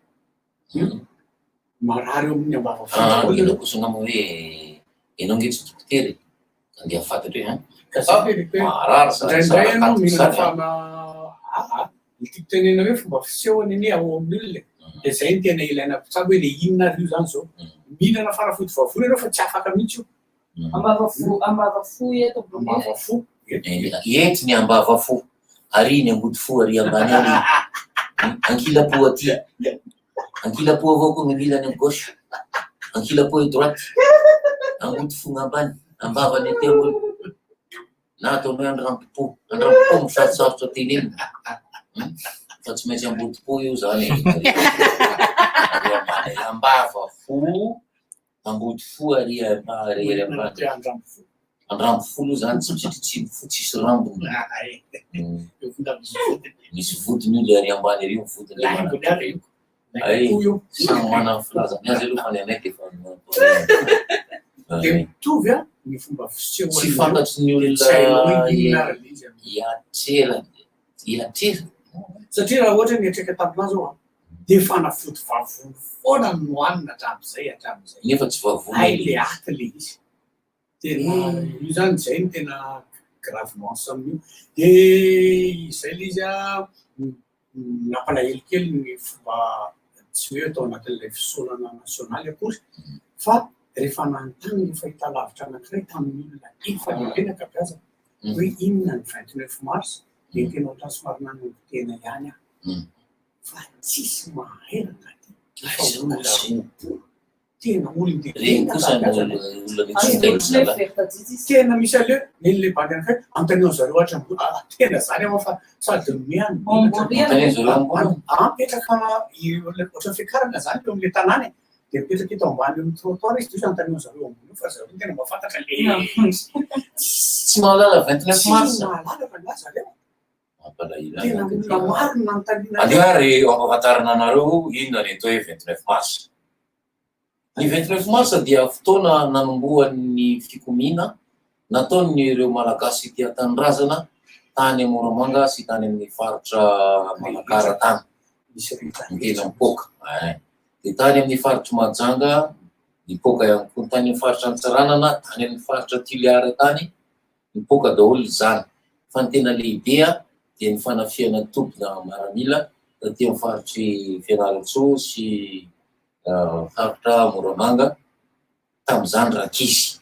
Marary eo amin'ny ambavafo. Ino kosona mo hoe ianao ngetsy dokitery andeha fantatra hoe marary Ndraindray ianao mihinana fana itiako tenena hoe fomba fisehoany anie ao amin'olona. De zay ny tena ilaina tsara hoe le inona io zany zao. Mihinana fanafody vavony ianao fa tsy afaka mihitsy io. Ambavafo eto Ambavafo. Ety ny ambavafo, ary ny ambody fo ary ambany ary. Ankila-po aty. Ankila-po avao koa ny ilany gauche. Ankila-po droite. Ambody fo ngambany, ambavany aty ambony. Na ataonao andrampo-po misarosarotra teneny. Fa tsy maintsy ambody-po io zany. Ambavafo, ambody fo ary ambany. Andrambo-folo zany tsy tsisy rambony. Misy vodiny io le ary ambany ary vodiny. Samy manana filazany azy aloha fa ny anay efa de mitovy ny fomba fisehoany. Tsy fantatry ny olona iatrela. Satria raha ohatra mietreka taminah zao de fanafody vavony foana nohanina hatramin'izay. Nefa tsy vavony. Ay le aty le izy. Tena io zany zay no tena gravement amin'io. De izay le izy nampalahelo kely ny fomba tsy hoe atao anatin'ilay fisaonana nasionaly akory fa rehefa nanontany ny fahita lavitra anankiray tamin'ny olona efa lehibe ny ankabeazana hoe inona ny 29 mars de tena ohatran'ny somary nanondro tena ihany fa tsisy mahay rahaty efa olona tena olona tena misy aleo nele bandy anakay antanio zareo hatra tena zany ao fa sady miany petraka ohatran'ny fiakarana zany eo amin'le tanàny de mipetraka eto ambany amin'ny trottoir izy io antanio zareo ambony fa zareo tena mba fantatra le tsy mahalala 29 mars. Mahalala raha zareo. Tena olona maro nanontaniana. Ary ampahafantarana anareo inona ny atao hoe 29 mars. Ny 29 mars dia fotoana nanombohan'ny fikomiana nataony ireo malagasy tia tanindrazana tany Moramanga sy tany amin'ny faritra Malakara tany. Tena mipoka. De tany amin'ny faritra Mahajanga nipoka ihany koa tany amin'ny faritra Antsaranana, tany amin'ny faritra Toliara tany nipoka daholo zany. Fa ny tena lehibe dia ny fanafiana tobina maramila taty amin'ny faritry Fianarantsoa sy faritra Moramanga tamin'izany rakizy.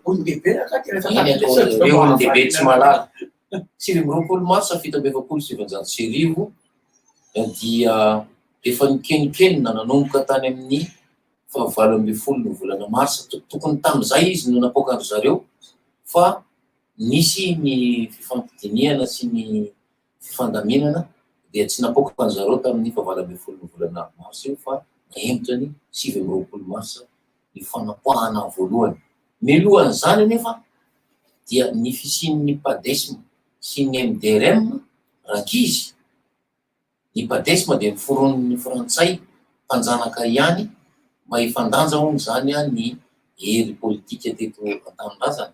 Olon-dehibe olon-dehibe tsy malala. 20 mars 1777 dia efa nikenikeny nanomboka tany amin'ny 29 ny volana mars. Tokony tamin'izay izy no napoaka zareo fa nisy ny fifampidiniana sy ny fifandaminana dia tsy napoaka an'zareo tamin'ny 29 ny volana mars io fa naembotra ny 20 mars ny fanapoahana voalohany. Milohan'izany nefa dia ny fisian'ny padesma sy ny MDRM rakizy. Ny padesma dia niforon'ny Frantsay mpanjanaka ihany mahifandanja hono zany a ny hery politika teto an-tanindrazana.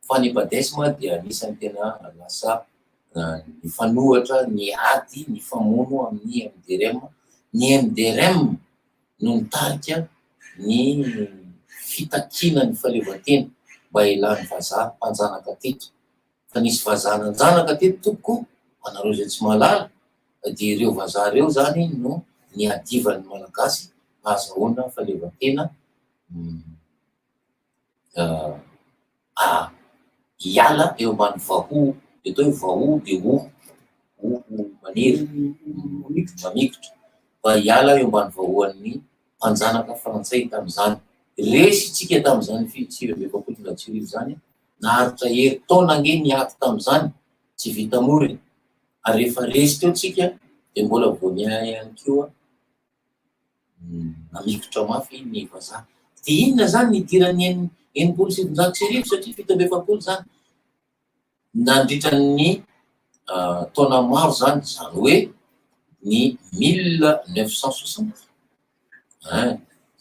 Fa ny badesma dia anisan'ny tena lasa ny fanohatra ny ady ny famono amin'ny MDRM. Ny MDRM no nitarika ny fitakina ny fahaleovantena mba ilan'ny vazaha mpanjanaka teto. Fa nisy vazaha nanjanaka teto tokoa anareo izay tsy mahalala dia ireo vazaha ireo zany no niadivan'ny malagasy azahoana fahaleovantena hiala eo ambany vaho atao hoe vaho de ho maniry mamikotra fa hiala eo ambany vahoan'ny mpanjanaka frantsay tamin'izany. Resitsika tamin'izany fitsiry 2024 zany naharitra hery taona ange niaty tamin'izany tsy vita moriny ary rehefa resy teo tsika dia mbola voaniahy ihany koa namikotra mafy ny vazaha. Dia inona zany nidiran'ny enimpolo sy sivinjato sy arivo satria fito amby efapolo zany nandritran'ny taona maro zany hoe ny 1960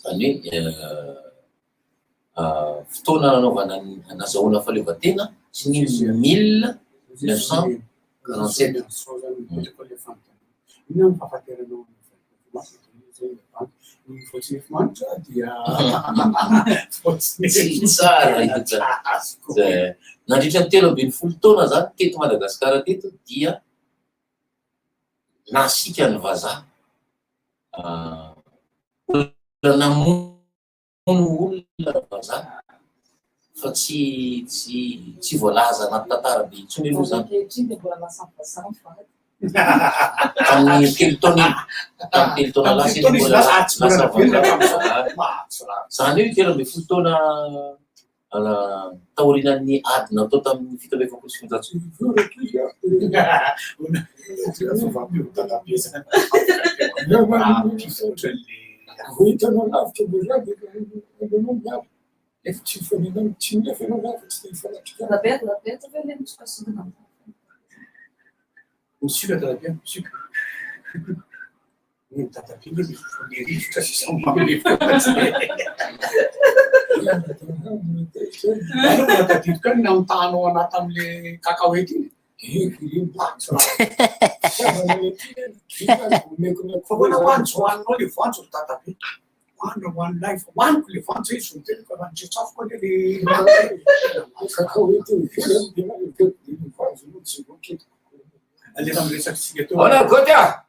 zany hoe fotoana nanaovana nazahoana fahaleovantena sy ny 1947 nandritran'ny 13 taona zany teto Madagasikara teto dia nasika ny vazaha namono olona vazaha fa tsy voalaza anaty tantara be intsony aloha zany. Amin'ny telo taona lasa iny mbola lasa zany hoe 13 taona taorinan'ny ady natao tamin'ny fito amby efapolo sy sivinjato sy Musika terapi, musika. Ini tetapi ini diri sudah sisa umam ini. Lalu tadi kan 6 tahun anak le kakao itu. Kirim pak. Tetapi one life, one life, itu kan cecah kok di kakao itu. Olha, Gotia!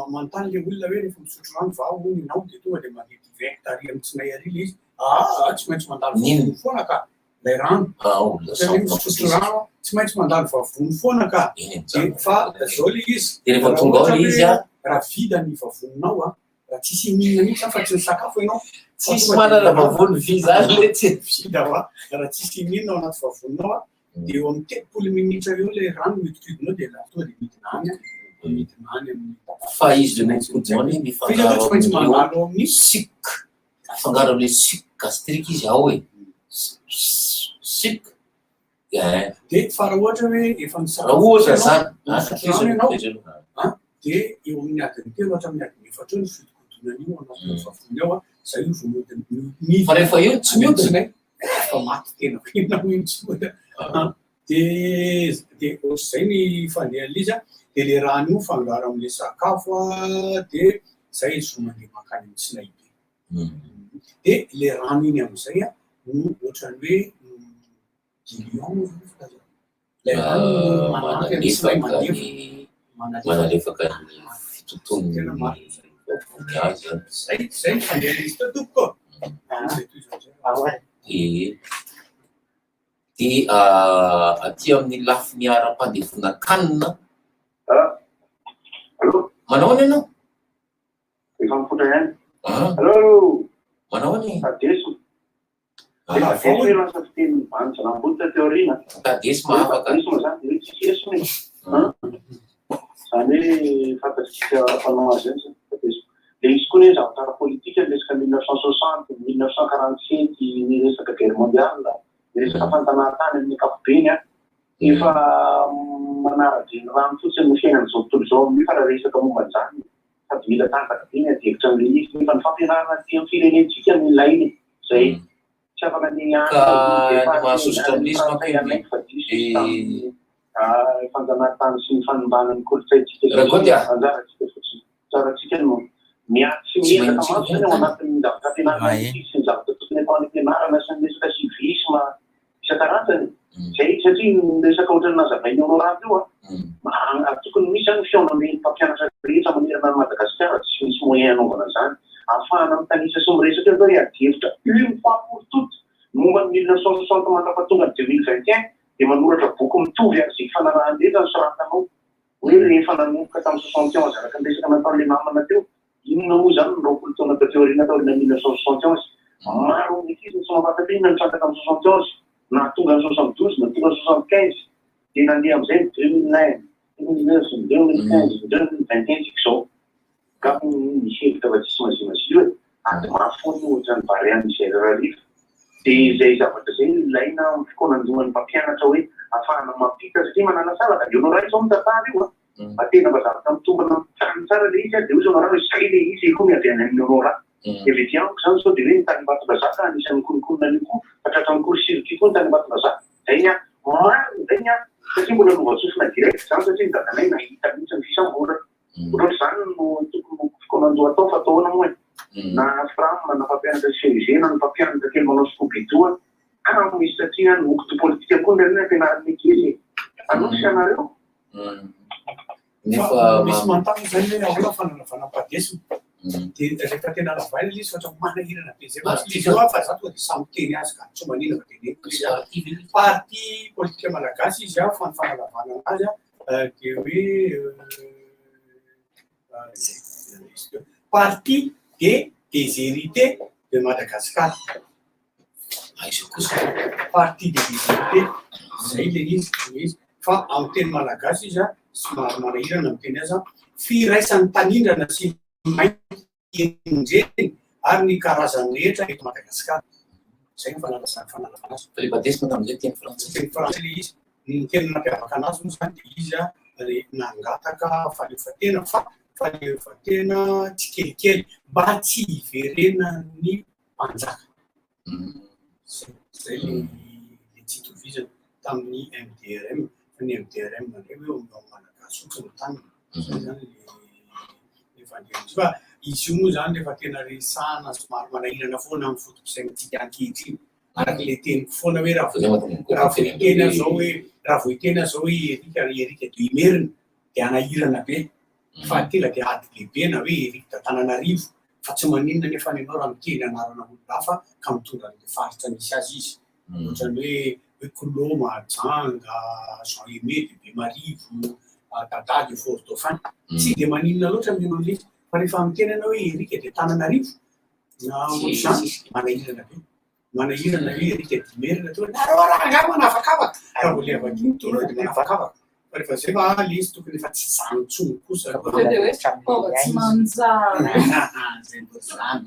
Mantany le olona hoe rehefa misotro rano vao inao dia tonga dia manety vectary amin'ny tsy mahay arila izy. Tsy maintsy mandalo vavony foana ka. Ilay rano. Rehefa misotro rano tsy maintsy mandalo vavony foana ka. Fa zao le izy. Rehefa tonga ao izy raha vida ny vavoninao raha tsisy mihinana mihitsy fa tsy ny sakafo ianao. Tsisy manana vavony vy zany le tsy vida raha tsisy mihinana ao anaty vavoninao dia eo amin'ny 30 minitra eo le rano mitodinao dia tonga dia midina any fa izy le kodimony mifangaro amin'ny sucre afangaro amin'le sucre gastrique izy ao e sucre dia fa raha ohatra hoe efa raha ohatra zany dia eo amin'ny adiny 3 hatramin'ny adiny 4 eo ny fiodikodinan'io anaty vavony ao zay io vao mody fa rehefa io tsy miodina fa maty tena inona mihitsy dia zay ny fandehan'izy dia le rano io fangaro amin'le sakafo dia zay izy vao mandeha makany amin'ny sinay be. Dia le rano iny amin'izay no ohatran'ny hoe dilion le rano manampy amin'ny sinay manalefaka ny fitoton'ny zay fandehan'izy teo tompoko. Dia aty amin'ny lafiny ara-pandevona kanina manao any ianao? Efa mifotra ihany. Allo, manao any? Tadeso. Tadeso io lasa fiteny mivanitra nambota teo aoriana. Tadeso mahafaka. Tadeso ma zany dia tsy heso ny. Zany hoe fantatsika mpanao azy zany tadeso. Dia izy koa ny zavatra politika resaka 1960, 1947 ny resaka guerre mondiale, ny resaka fantanahantany amin'ny ankapobeny efa manara-dreny rano fotsiny ny fiainan'izao tontolo izao nefa raha resaka momba an'izany sady mila tanjaka iny adevitra amin'ilay izy nefa ny fampianarana ty amin'ny firenentsika no ilainy zay tsy afaka ny mahasosotra amin'izy fanjanahantany sy ny fanombanany kolotsaintsika anjaratsika fotsiny tsaratsika no miady sy miezaka maro zany ao anatin'ny zavatra ampianarana sy ny zavatra tokony atao any ampianarana sy ny resaka civisme isan-karazany zay satria resaka ohatrany nazavainy honorable io tokony misy zany fiaonan'ny mpampianatra rehetra manerana ny Madagasikara tsy misy moyen anaovana zany ahafahana mitanisa sy miresaka hoe adevitra une fois pour toutes momba ny 1960 mandrapatonga 2021 dia manoratra boky mitovy aryzay fanarahan-dreta ny soratanao hoe rehefa nanomboka tamin'ny 71 araka ny resaka nataon'le mamana teo inona moa zany ny roapolo taona taoriana taoriana 1971 maro ny ankizy ny tsy mampatatra inona nitrantaka amin'ny 71 na tonga ny 72 na tonga ny 75 dia nandeha amin'izay 2009 2009 2015 2021 tsika zao ka misy hevitra fa tsisy mazimazio hoe ady mahafony ohatrany varian'ny zerarariva dia izay zavatra zay ilaina amin'ny fikoananjoan'ny mpampianatra hoe ahafahana mampita satria manana sara da honoray zao mitantara io tena mazavatra mitombana tsara tsara le izy dia ozy honoray zay le izy koa miavy any amin'ny honora evetianko zany sao dia hoe nitanimbatombazaka anisan'ny kolokolona io koa fatratrany korosirky koa nitanimbatombazaka zay nya maro zay nya satria mbola novatsofina direct zany satria ny dadanay nahita mihitsy ny fisambola ohatrany zany no tokony fikoananjo atao fa ataona moa na fram na mpampianatra CEG na ny mpampianatra kely manao skobitoa misy satria nokoto politika koa ndrany ampianaran'ny ankizy anosy anareo misy mantany zany hoe ahoana fananavanam-padesina dia rehefa tena lavaina izy fa manahirana be zay izy eo fa zato dia samy teny azy ka tsy manina fa teny parti politika malagasy izy fa ny fanalavana azy dia hoe parti des hérités de Madagascar. Parti des hérités zay le izy fa amin'ny teny malagasy izy somary manahirana amin'ny teny azy firaisan'ny tanindrana sy mainjeny ary ny karazany rehetra eto Madagasikara zay ny fanalavana azy Falibadesina tamin'izay teny frantsay teny frantsay le izy ny teny nampiavaka anazy moa zany dia izy nangataka faleofatena fa faleofatena tsy kelikely mba tsy hiverenany mpanjaka zay le tsy itovizana tamin'ny MDRM fa ny MDRM nandray hoe omeo malagasy otrany tany zay zany le fandehan'izy fa izy io moa zany rehefa tena resahana somary manahirana foana amin'ny fotom-pisainantsika ankehitriny araka le teniko foana hoe raha voitena zao hoe erika duimerina dia anahirana be fahatela dia ady lehibe na hoe erika Tananarivo fa tsy maninona nefa ny anao raha miteny anarana olohafa ka mitondra an'le faritra misy azy izy ohatrany hoe Koloma, Janga, Jean Aimé, Bemarivo, Dadady, Fort Dauphin tsy dia maninona loatra amin'io izy fa rehefa miteny anao hoe erika dia Tananarivo na ohatr'izany manahirana be manahirana hoe erika duimerina toa nareo raha nga manafakavaka raha mbola avakiny mitondra dia manafakavaka fa rehefa zay fa le izy tokony efa tsy zany intsony kosa tsy manjary zay mbo zany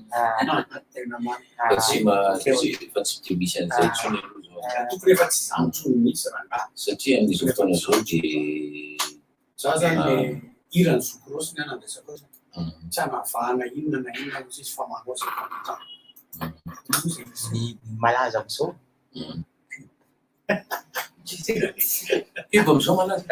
fa tsy dia misy an'izay intsony aloha tokony efa tsy zany intsony mihitsy raha satria amin'izao fotoana zao dia za zany le irany zokorosy ny anandrasako tsy hanavahana inona na inona izy fa manoasaka ny malaza amin'izao io ba amin'izao malaza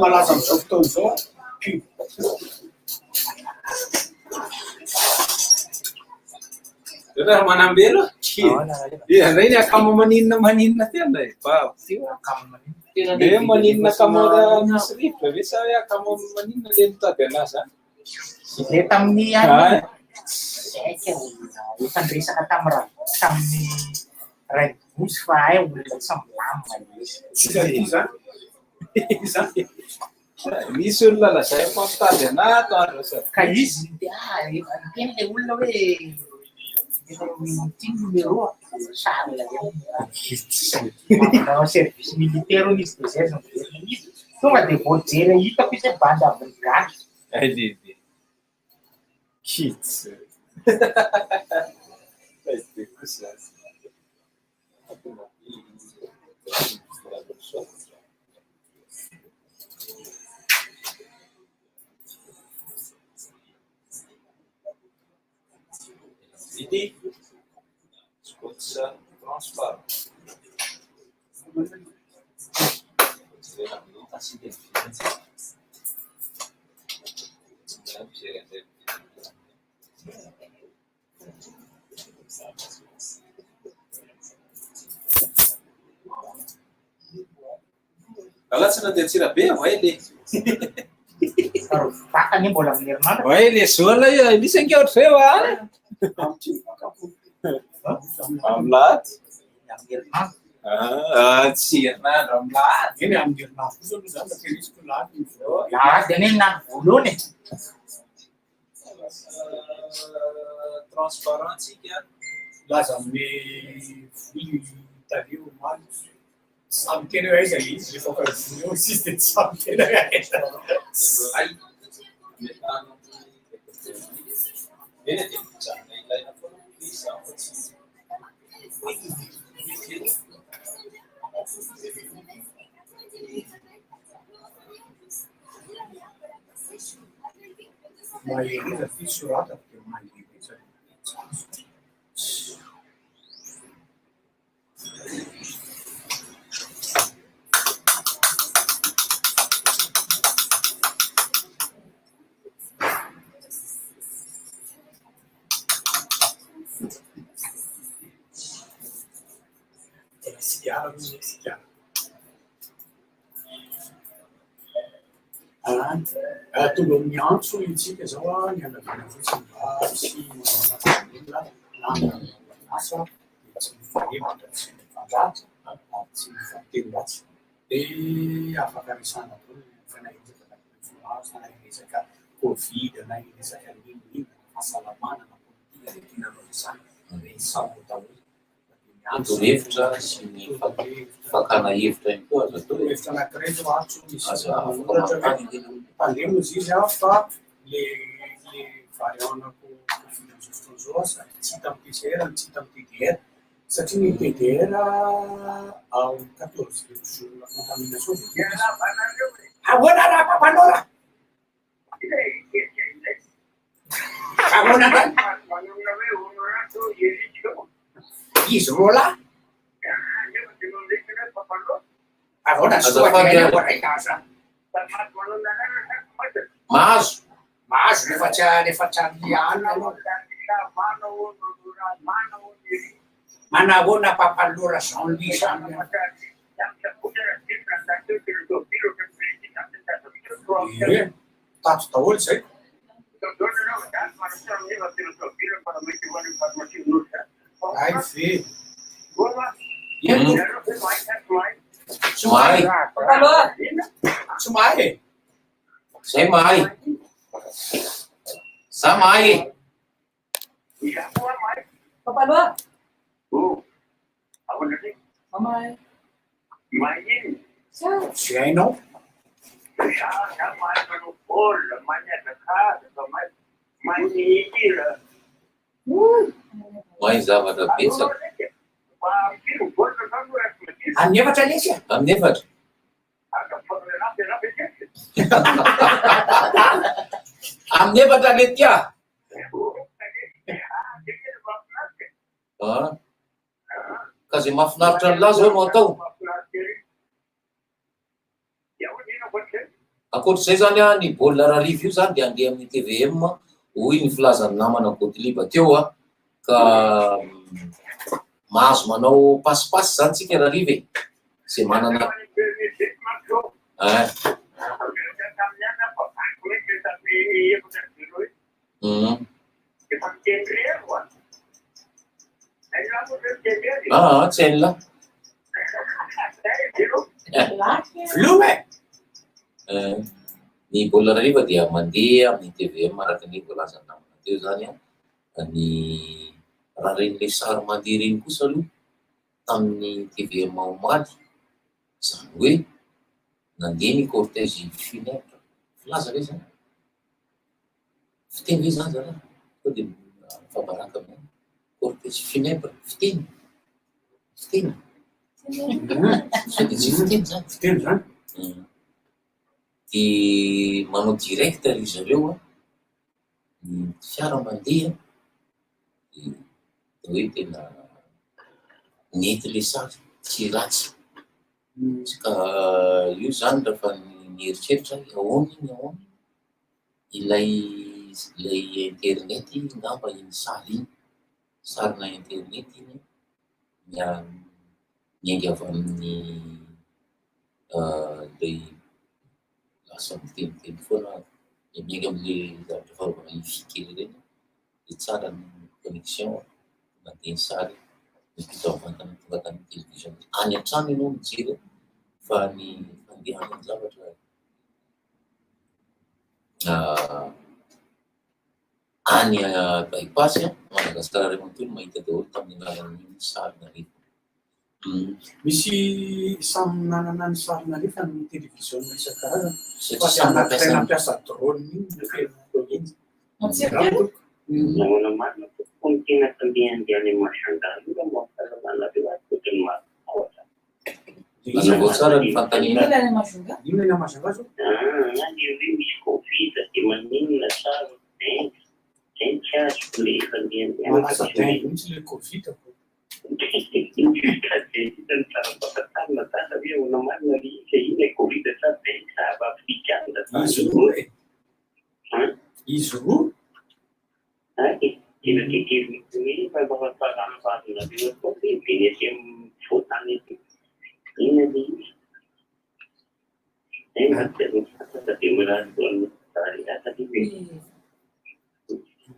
malaza amin'izao fotoana izao Raha manambelo? Iya, ndray ny akamo maninona tena e. Fa le maninona akamo misy rivotra ve sa hoe akamo maninona le mitady anazy any? Le tamin'ny any efa niresaka tamin'ny ray bosy fa hay olona tsy milamina izy. Zany. Misy olona lazay fa mitady anahy toandro sa. Ka izy efa niteny le olona hoe ty numéro sary manao service militaire izy de zay no izy tonga de voajery hitako izy hoe banda brigade. Lehibe. Kitsy. Ini skotsa transfer. Alatsana dia Antsirabe vai le. Bakany mbola amin'ny herinandro. Vai le zola io misy angeotro zay va. Amlaty. Amin'ny herinandro. Tsy herinandro amlaty. Eny amin'ny herinandro fotsiny aloha zany matetika izy laty. Laty ane na voalohany. Transparentsika laza amin'ny voly Italia omaly. Samy tena hoe aiza izy rehefa ka voly eo sisy dia tsy samy tena hoe aiza. Ay. Eny dia mijanona ilaina foana izy fa tsy Mahereza fisorata dia mahereza. Sigara non sigara. Tolo amin'ny antso itsika zao ny anavana fotsiny mba sy olona asa tsy mifanevatra tsy mifandratra tsy mifanteloratsy dia afaka risana koa fanahizaka fanahizaka covid na resaka limbolimbona fahasalamana na politika dia tiana risana dia sambo daholo. Hevitra sy ny fakana hevitra ihany koa azo atao. Hevitra anankiray no antso misy pandemo izy izy fa le variantako covid-19 zao tsy hita amin'ny PCR tsy hita amin'ny TDR satria ny TDR ao 14 jours la contamination de ahoana raha papalora ahoana izy rola ahoana mahazo rehefa tsy aliana manahoana papalora Jean-Louis zany tato daholo zay ay ve Sumay. Sumay. Say May. Samay. Papalua. Ako na rin. Mamay. Mayin. Siya no? Siya may manupol. Manya sa manihira. May zavatra betsaka. Amin'ny efatra lesy a? Amin'ny efatra. Amin'ny efatra le tia. Ka zay mahafinaritra ny laza no atao. Akoatr'izay zany a ny baolina rarivo io zany dia andeha amin'ny TVM hoy ny filazan'ny namana Godeliba teo a ka mahazo manao pasipasy zany tsika raha rive zay manana tsela Filomy! ny baolina riva dia mandeha amin'ny TVM araka ny voalazany namana teo zany ny raha ren'le sary mandeha reny kosa aloha tamin'ny TVM Omaly zany hoe nandeha ny cortège funèbre filaza ve zany fiteny ve zany zany sao dia fabaraka amin'ny cortège funèbre fiteny sao dia tsy fiteny zany Fiteny zany. Di manao direct ry zareo ny fiara mandeha dia hoe tena nety le sary tsy ratsy ka io zany rehefa nieritseritra ahoana ilay internet ngamba iny sary iny sarina internet iny miainga avy amin'ny lay lasa miteniteny foana miainga amin'le zavatra farovana ifi kely reny dia tsara ny connexion mandeha ny sary mipita avantana tonga tany télévision any an-trano ianao mijery fa ny fandehanany zavatra any bypass Madagasikara ray manontolo mahita daholo tamin'ny alalan'ny sarina rehefa Misy samy nanana ny sarina rehefa ny télévision isan-karazany. Fa satria tena mampiasa drone iny iny. Nahoana marina tokoa ny tena fandehandeha any Masangana io raha mahafahasamana reo tokony matahotra. mazava tsara ny fantaniana Ino ina Masanga zao? Io misy Covid dia maninona tsara zay tsy azoko le fandehandeha. Manasa dingue mihitsy le Covid. Izy roa?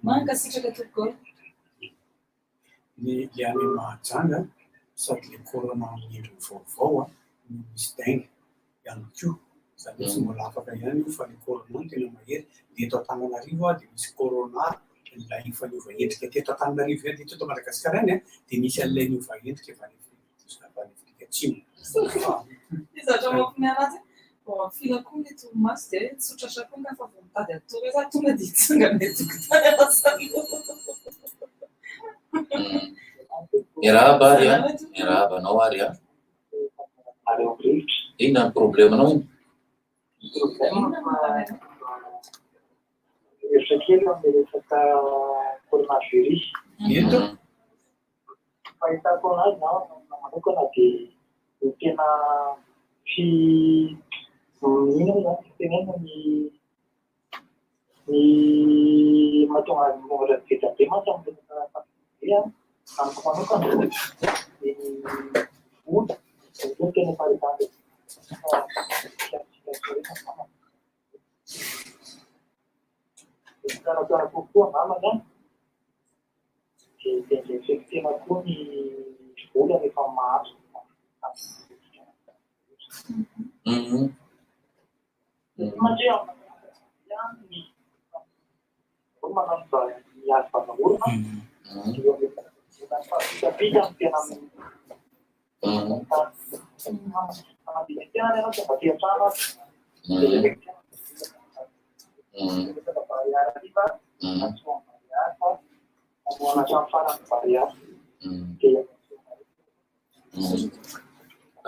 Mankasitraka tokoa. Le any Mahajanga sady le corona amin'ny endriny vaovao no misy dingue ihany koa. Zany hoe tsy mbola afaka ihany io fa le corona tena mahery. Dia eto Antananarivo dia misy corona ilay faniova endrika teto Antananarivo dia teto Madagasikara any dia misy an'ilay niova endrika efa Afrika Atsimo. Zatra mampinara azy. Fila koa ny torimaso dia tsotratra koa nga fa vao mitady atoro za tonga dia tsanga mety Miarahaba ary mirahabanao ary inona ny problemanao iny? Hevitra kely amin'ny resaka coronavirus. Eto? Fahitako anazy manokana dia ny tena inona zany fitenena ny mahatonga azy mora dia be mantsy amin'ny resaka fampidia amiko manokana ny ola izay tena faritany karakara kokoa mamana dia infectena koa ny vola rehefa mahazo. Mandreo ny manano miazo fanahorona sapita ny tena manadilentena rena tonga ty an-trano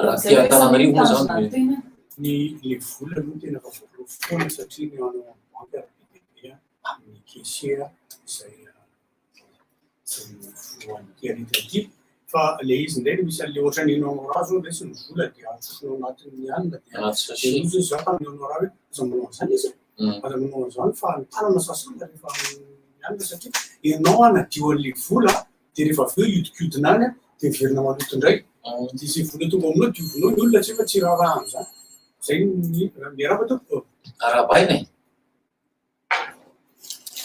raha ty Antananarivo moa zany Ny le vola aloha tena fa vola foana satria ny anao banky RBDB amin'ny caissier izay voan'ity arity fa le izy indray misy an'le ohatran'ny honorara zao lesy ny vola dia atsofina anatin'ny anina dia izy za tamin'ny honorara hoe aza manao an'izany izy aza manao an'izany fa ny tanana sasana rehefa ny anina satria ianao anadio an'le vola dia rehefa avy eo iodikodina any dia miverina maloto indray. Dia izay vola tonga aminao diovinao ny olona tsy efa tsy raharaha zany. Zay ny raha ataoko. Arabaina e.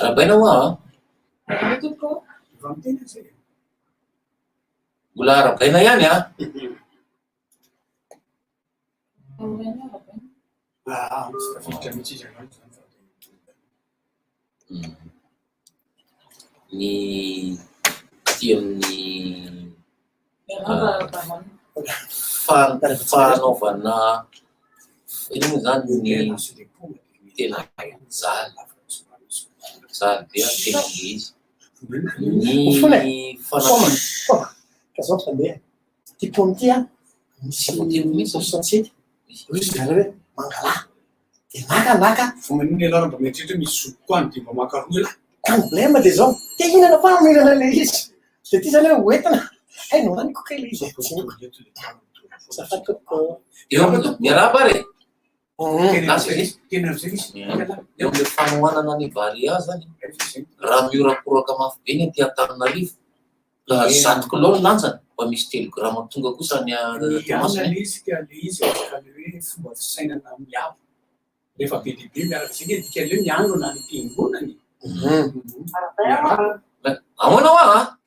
Arabaina hoa Efa miteny zay. mbola arabaina ihany a. Misy tafiditra mihitsy izy agny zany fa. Ny ty amin'ny fanaovana ino zany ny tena zaly be tena le izy ny fanaovana Casal também. Tipo um dia, misy sunset. Hoje já não é mangala. Tem naga. Fomba ny alarm mba mieritreritra misy zoko koa ny dia mba makaroa la. Problema dia zao. Dia inana fa mihinana le izy. Dia ty zany hoe hoentina. Hay nohaniko kay le izy. Safatoko. eo miaraba re. Tena zay izy. Eo le fanohanana ny vary azy zany. Raha miorakoraka mafy be ny Antananarivo. La 100 kilô lanjany mba misy 3 grama tonga kosa ny analisika le izy afaka le hoe fomba fisainana miavo. Rehefa be dia be miaraka isika dika leo miandro na ny fiangonany. Ahoana hoa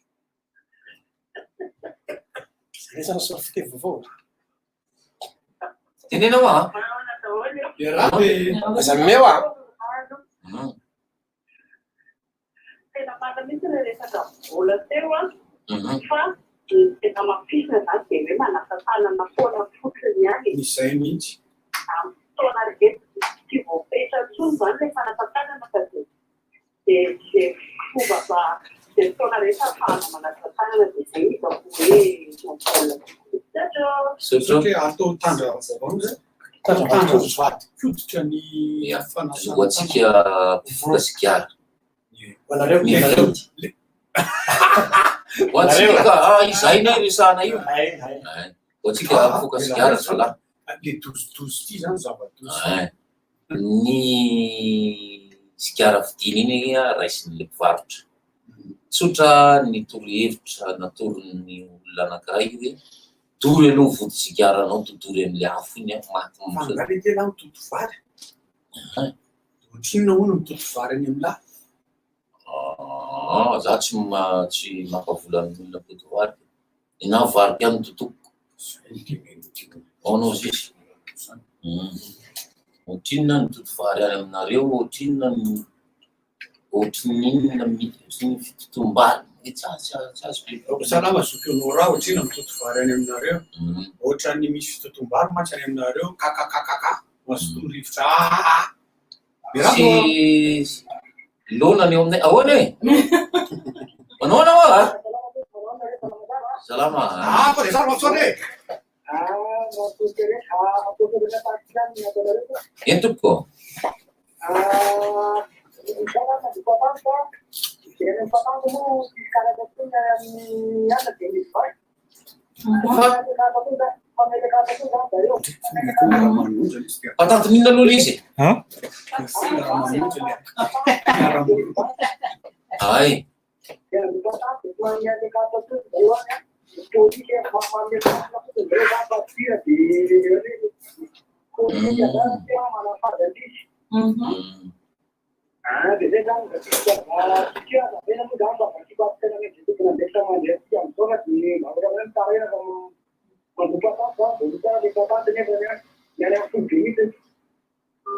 Resana solo fiteny vaovao. tenena hoa Aza meu Tena marina mihitsy ilay resaka vola teo fa tena mafisina zany dia hoe manasa tanana foana fotsiny ihany. Izay mihitsy. Amin'ny fotoana rehetra tsy voapetra intsony zany ilay fanasa tanana fa dia zay fomba zay fotoana rehetra ahafahana manasa tanana dia zay izy ako hoe vola. Satria atao tandravaovao zay. Tandravato koditra ny fanasana. zoatsika mpivola sigara. Hoatsika izay ny resahana io. Hoatsika mifoka sigara zalahy. Le dozodozo ty zany zava-dozo. Ny sigara vidiny iny raisin'le mpivarotra. Tsotra ny torohevitra natoron'ny olona anankiray hoe dory aloha vody sigara anao todory amin'le afo iny maty Fangale tena mitoto vary. Ohatrinona hono mitoto vary any amin'ny lahy. Za tsy mampavola amin'ny olona mitoto vary. Ina vary piano totoko. Anao zisy. Ohatrinona mitoto vary any aminareo, ohatrinona ohatrin'inona ny fitotom-bary. Salama zokinao raha ohatrinona mitoto vary any aminareo. Ohatran'ny misy fitotom-bary mantsy any aminareo kakakakaka mazotoa rivotra. Sy lona ny eo aminay. Ahoana e? Manao anao a? Salama. Fa dia salama tsoana e. Eny tompoko. Patantinina lolo izy. Ay.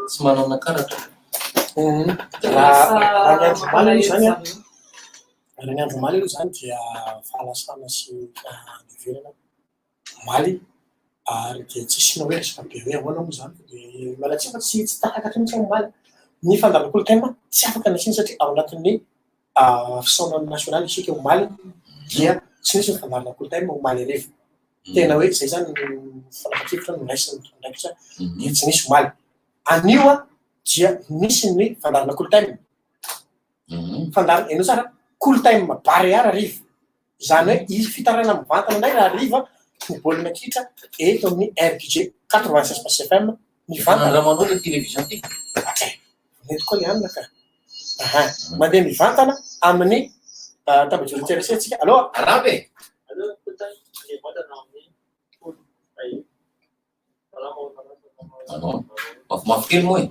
Tsy manao nakaratra. Raha ny andro maly aloha zany a. Raha ny andro maly aloha zany dia fahalasana sy niverana maly ary dia tsisy hoe resaka be hoe ahoana moa zany dia malatsy fa tsy takatra mihitsy maly. Ny fandalan-kolontsaina tsy afaka nasiny satria ao anatin'ny fisaonana nasionaly isika omaly dia tsy misy ny fandalan-kolontsaina omaly rehefa. Tena hoe zay zany fanapakevitra no raisiny ndraikitra dia tsy misy omaly. Anio a dia misy ny fandalan-kolontsaina. Fandalan eno tsara kolontsaina bariara ariva. Izany hoe izy fitarana mivantana indray raha ariva ny baolina kitra eto amin'ny RPG 96 FM mivantana. Raha manao le télévision ty. Mety koa le anina ka. Mandeha mivantana amin'ny Tabajoro tieresetsika. Allô? Arabe. Ano? Mafil mo eh.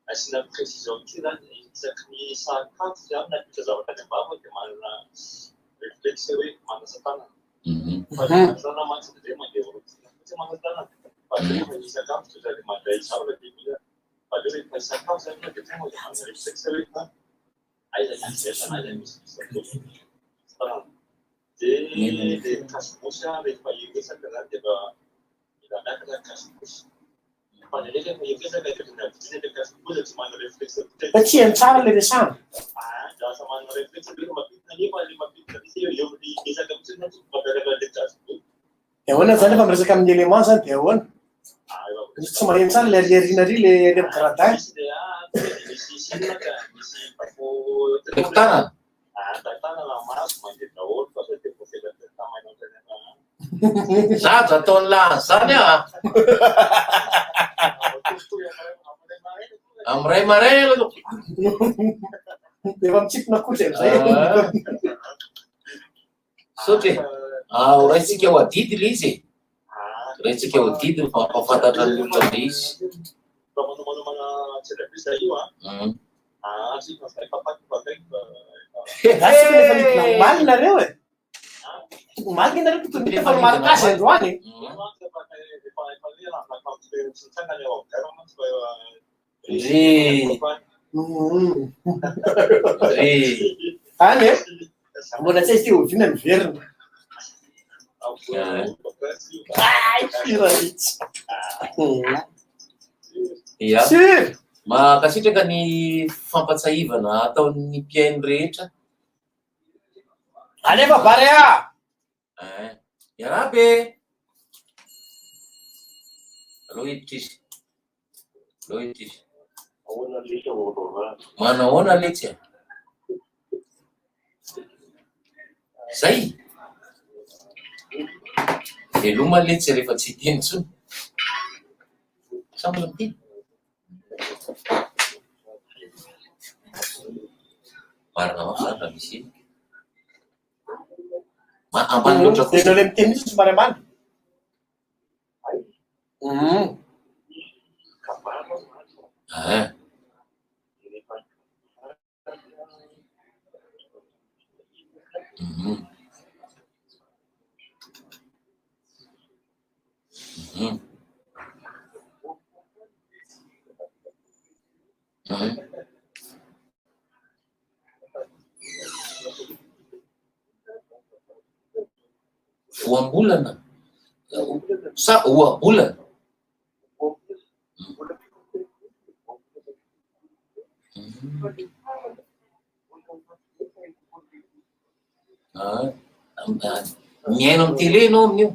Asiana précision kely isaky ny sakafo zany napitra zavatra any ambava dia manana réflexe hoe manasa tanana. Fa mantsy dia mandeha routine fotsy manasa tanana. Fa rehefa ny sakafo dia zany mandray zavatra dia mila. Fa rehefa ny sakafo zany dia tegna dia manana réflexe hoe aiza ny aiza misy tanana. Dia le kasibosy rehefa hiresaka zany dia mila miakatra kasibosy. Satria tsara le resana. Ahoana zany efa miresaka amin'ny élément zany dia ahoana? Tsy maheno tsara le ariarianary le gradin. Zaza ataony lahany zany Amray maraina aloha. Efa mitsipona kotra amizay. Sotry raisitsika ho adidy le izy. Raisitsika ho adidy mampafantatra ny olona le izy. Maly nareo e. Maly nareo toton'ny efa marikasy androany. Any e, mbola tsy izy ty ovina miverina. Makasitraka ny fampatsahivana ataon'ny mpiaino rehetra. Alefa barea! Iarabe! Allo hiditra izy. Manahoana letsy a? Zay? Veloma letsy rehefa tsy teny tsony. Sambola mity. Marina mafy zany raha misy. Ambany loatra kosa. Tena le miteny misy somary ambany. Voambolana. Sa oabolana. Miaino amin'ny télé ianao amin'io.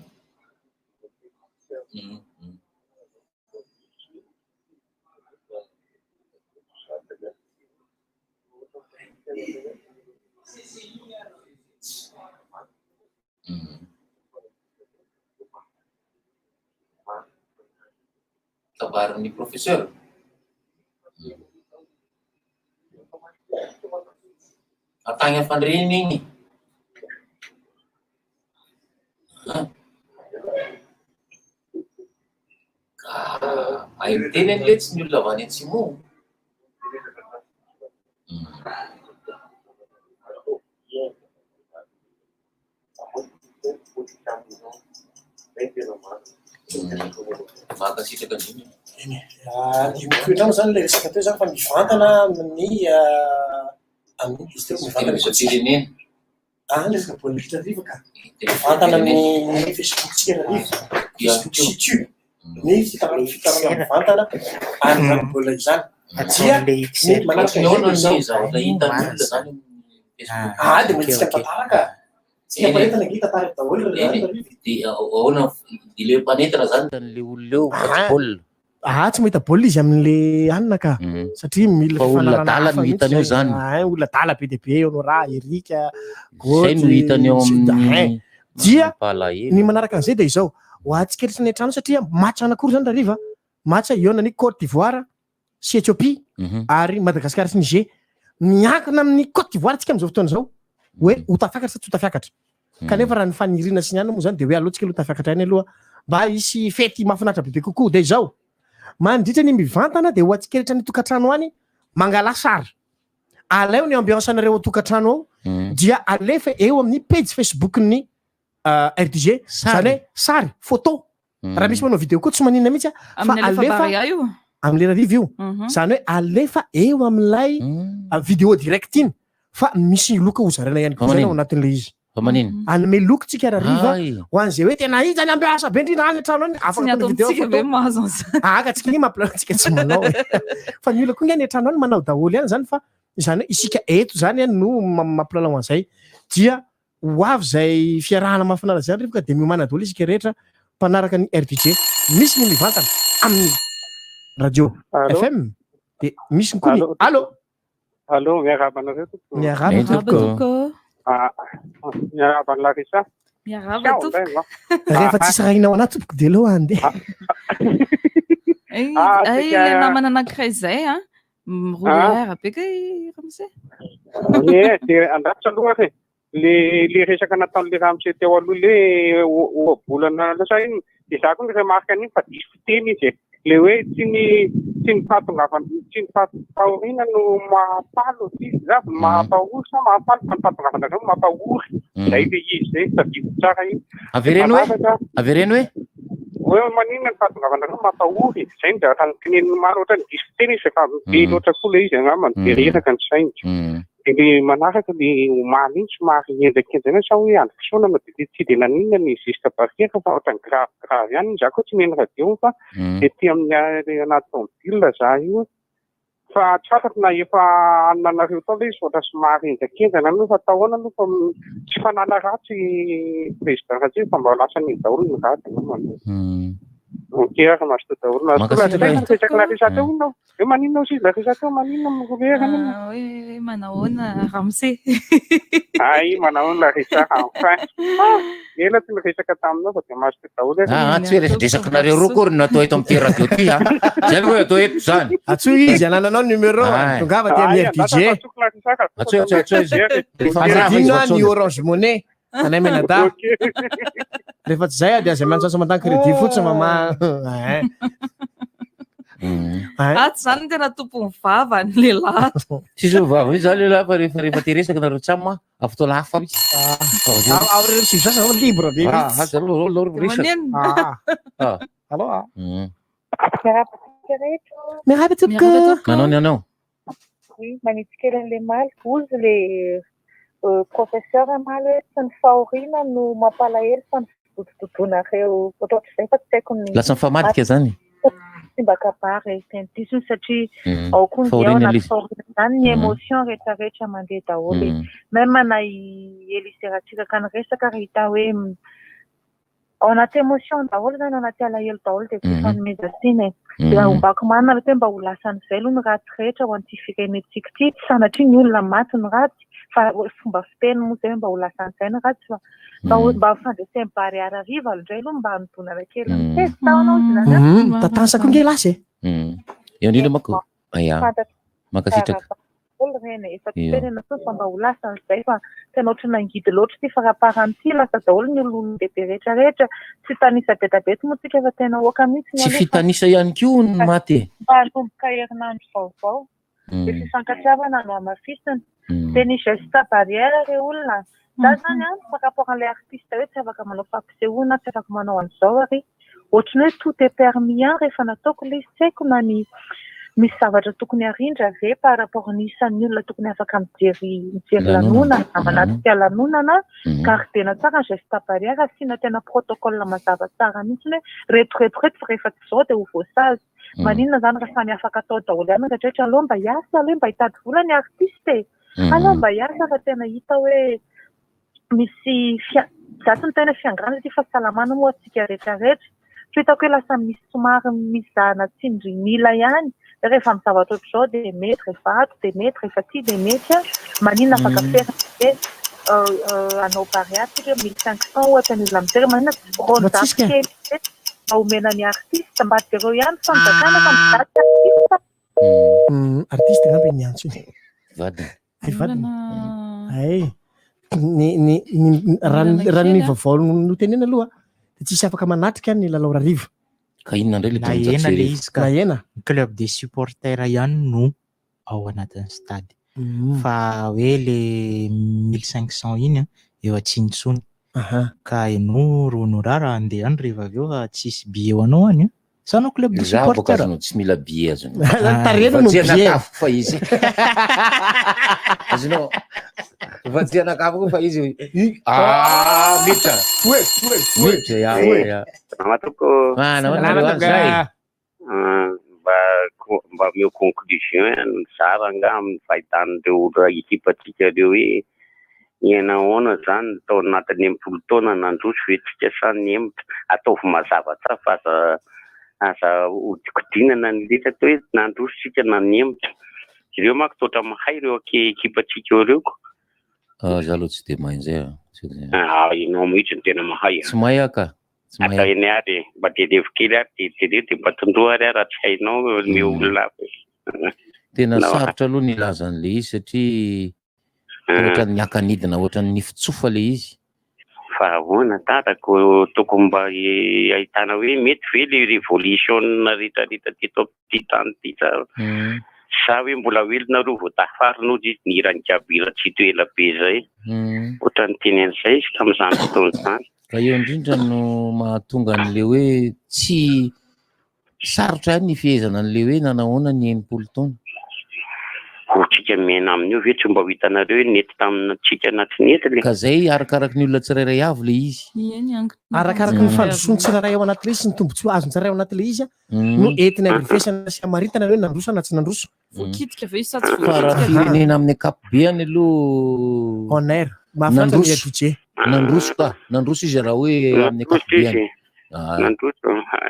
Tabarin'ny professeur. Atany afandreny igny. Ay miteny any letsy ny olona avy any Atsimo. Makasitraka an'igny. Dimokotrano zany le resaka teo zany fa mivantana amin'ny firenena. Le resaka baolina riva ka. Mivantana amin'ny Facebook tsika riva. Facebook situ. Ny fitarana mivantana amin'ny baolina izany. Dia manaraka ny zavatra hitan'olona zany. Dia maintsika tantaraka. Tsika mpanentana ngita tarika daholo ahoana ile mpanentana zany le olona eo baolina. Tsy mahita baolina izy amin'le anina ka satria mila olona dala no hitany eo zany. Olona dala be dia be eo no raha Erika Zay no hitany eo amin'ny dia ny manaraka an'izay dia izao ho antsika rehetra ny trano satria match anakoro zany riva match iona ny Côte d'Ivoire sy Ethiopie ary Madagasikara sy Niger miankina amin'ny Côte d'Ivoire tsika amin'izao fotoana zao hoe ho tafiakatra sa tsy ho tafiakatra kanefa raha ny fanirina sy ny anana moa zany de hoe aloha tsika aloha tafiakatra any aloha mba hisy fety mahafinaritra bebe kokoa de zao mandritra ny mivantana de ho atsikeritra ny tokantrano any mangala sary aleo ny ambiance anareo tokantrano ao dia alefa eo amin'ny page Facebook ny RDG zany sary photo raha misy manao video koa tsy maninona mihitsy fa alefa am'le rarivo io zany hoe alefa eo am'lay vidéo direct iny fa misy loka hozarana ihany koa zany ao anatin'le izy anome loka tsika rariva ho an'izay hoe tena izy any ambiasa be indrindra any trano any afaka atao vidéo photo aka tsika igny mampilantsika tsy manao fa ny olona koa ny trano any manao daholo ihany zany fa zany hoe isika eto zany no mampilalao an'izay dia ho avy zay fiarahana mahafinaritra zany rivoka de miomana daholo isika rehetra mpanaraka ny RDG misy ny mivantana amin'ny radio FM de misy ny koa ny allo miaraba anareo miaraba miaraba ny Larissa rehefa tsisy raha inao anaty tompoko de aloha andeha le namana anankiray zay rouleur beka ramose de andrafitra aloha re le resaka nataon'le ramose teo aloha le oabolana lasa iny de za koa ny remarque an'iny fa diso fiteny izy le hoe tsy ny fahatongavan no mahapalo za mahapahory sa mahapalo fa ny fahatongavana reo mahapahory zay le izy zay tadivo tsara iny avereny hoe maninona ny fahatongavana reo mahapahory zay de raha nyteneniny maro ohatra ny diso fiteny izy efa be loatra koa le izy angambany de reraka ny sainy de le manaraka le omaly iny somary endrakendrena sa hoe andro fisaonana de tsy de naninona ny zista barrière fa ohatra ny grave ihany za koa tsy meny radio fa de ty amin'ny anaty tomobile za io fa tsy fantatra na efa ananareo tao le izy ohatra somary endrakendrena no fa tahoana no fa tsy fanala ratsy président ratsy fa mba lasa ny daholo ny ratsy ok raha masto daholo naresaka Larissa teo inao hoe maninona aussi Larissa teo maninona hoe manahoana Ramose ay manahoana Larissa enfin ela ty niresaka taminao fa de masto daholo tsy hoe resaresakanareo roa koa natao eto amin'ity radio ty zay hoe atao eto zany atsoy izy anananao numéro tongava ty amin'ny RDG ny Orange Money anay menada rehefa tsy zay de aza mantsasa mantan crédit fotsiny mama tsy zany tena tompony vava ny lehilahy sisy vava io zany lehilahy fa rehefa ty resaka nareo tsamo afo lafa sasa libre be allo miaraba tompoko manao ny anao manitsika le maly ozy le professeur maly hoe tsy ny fahoriana no mampalahelo fa ny fidododoanareo ohatr'izay fa tsy haiko ny lasa mifamadika zany tsy mba kabary tentisiny satria ao koa ny ao anaty fahoriana zany ny émotion rehetrarehetra mandeha daholo même na eliseratsika ny resaka rehita hoe ao anaty émotion daholo zany anaty alahelo daholo de tsy fanomezasiny de ombako manana hoe mba ho lasan'izay aloha ny ratsy rehetra ho an'ity firenentsika ty tsy sanatria ny olona maty ny ratsy fa fomba fiteny moa zay mba ho lasan'izay ny ratsy fa mba fandreseny barrière ariva indray aloha mba hanodonana kely mitsety taonao tatansako nge lasy eo indrindra mako makasitraka olo reny efa tsy tenena so fa mba ho lasan'izay fa tena ohatry nangidy loatra ty fa rahaparan'ity lasa daholo ny olon'olondehibe rehetrarehetra tsy tanisa betabety moa tsika efa tena oaka mihitsy tsy fitanisa ihany koa ny maty mba hanomboka herinandro vaovao de fisankatiavana no amafisiny de ny geste barrière re olona za zany par rapport an'le artiste hoe tsy afaka manao fampisehoana tsy afaka manao an'izao ary ohatrany hoe tout est permis rehefa nataoko le tsy haiko na ny misy zavatra tokony arindra ve par rapport ny isan'ny olona tokony afaka mijery lanonana na manatrika lanonana gardena tsara geste barrière asiana tena protocole mazava tsara mihitsy hoe reto rehefa tsy zao de ho voasazy maninona zany raha samy afaka atao daholo ihany rehetrarehetra aloha mba hiasa aloha mba hitady vola ny artiste aloha mba hiasa fa tena hita hoe misy za tsy mitena fiangrana ty fahasalamana moa atsika rehetrarehetra fa hitako hoe lasa misy somary mizahana tsindrimila ihany rehefa mizavatra ohatr'izao de mety rehefa ato de mety rehefa ty de mety maninona afaka ferina de anao bariatsika 1500 ohatra ny olona mijery maninona ronda kely mba omena ny artiste mba dereo ihany fa mizakana fa mizaty artiste Artiste angamba ny antso iny. Vadiny. Ay. Raha ny vaovao no tenena aloha dia tsisy afaka manatrika ny lalao rariva. Ka inona indray Na ena le izy ka ena club des supporters ihany no ao anatin'ny stady. Fa hoe le 1500 iny eo atsinitsony. Ka ianao ronora raha andeha any rehefa avy eo tsisy billet ho anao any. Sanao club des supporters. Azonao tsy mila billet azonao. Tareno no billet. Fa izy. Azonao. Vadiana kafo fa izy. Mita. Fuet. Namatoko. Mba meo conclusion zara nga amin'ny fahitan'ireo ekipatsika ireo hoe iena ahoana zany tao anatin'ny 10 taona nandroso hoe tsika sany ataovy mazava tsara fa aza hodikodinana ny lesaka hoe nandroso tsika na nemitra. Ireo manko toatra mahay ireo ekipatsika ireo. Za aloha tsy dia mahay izay. Ianao mihitsy ny tena mahay. Tsy mahay aka. Atao eny ary mba dedevo kely ary dia mba tondroa ary raha tsy hainao me olona. Tena sarotra aloha ny ilaza an'le izy satria ohatra ny akanidina ohatra ny fitsofa le izy. Fa ahoana tatako tokony mba ahitana hoe mety ve le révolution rehetrarehetra teto amin'ity tany ity sa hoe mbola velona roa vao tafarina ozy izy nirany kabira tsy toela be zay. Ohatra ny tenen'izay izy tamin'izany fotoana izany. Ka eo indrindra no mahatonga an'le hoe tsy sarotra ihany ny fihezana an'le hoe nanahoana ny 80 taona. Tsika mena amin'io ve tsy mba ho hitanareo nety tamintsika anaty nety le. Ka zay arakaraka ny olona tsirairay avy le izy. Arakaraka ny fandrosoany tsirairay ao anaty le izy sy ny tombontsoa azony tsirairay ao anaty le izy no entina agrifesana sy amaritana hoe nandroso na tsy nandroso. Vokitika ve sa tsy Fa raha firenena amin'ny ankapobeny aloha honneur mahafinaritra ny budget. Nandroso izy raha hoe amin'ny ankapobeny.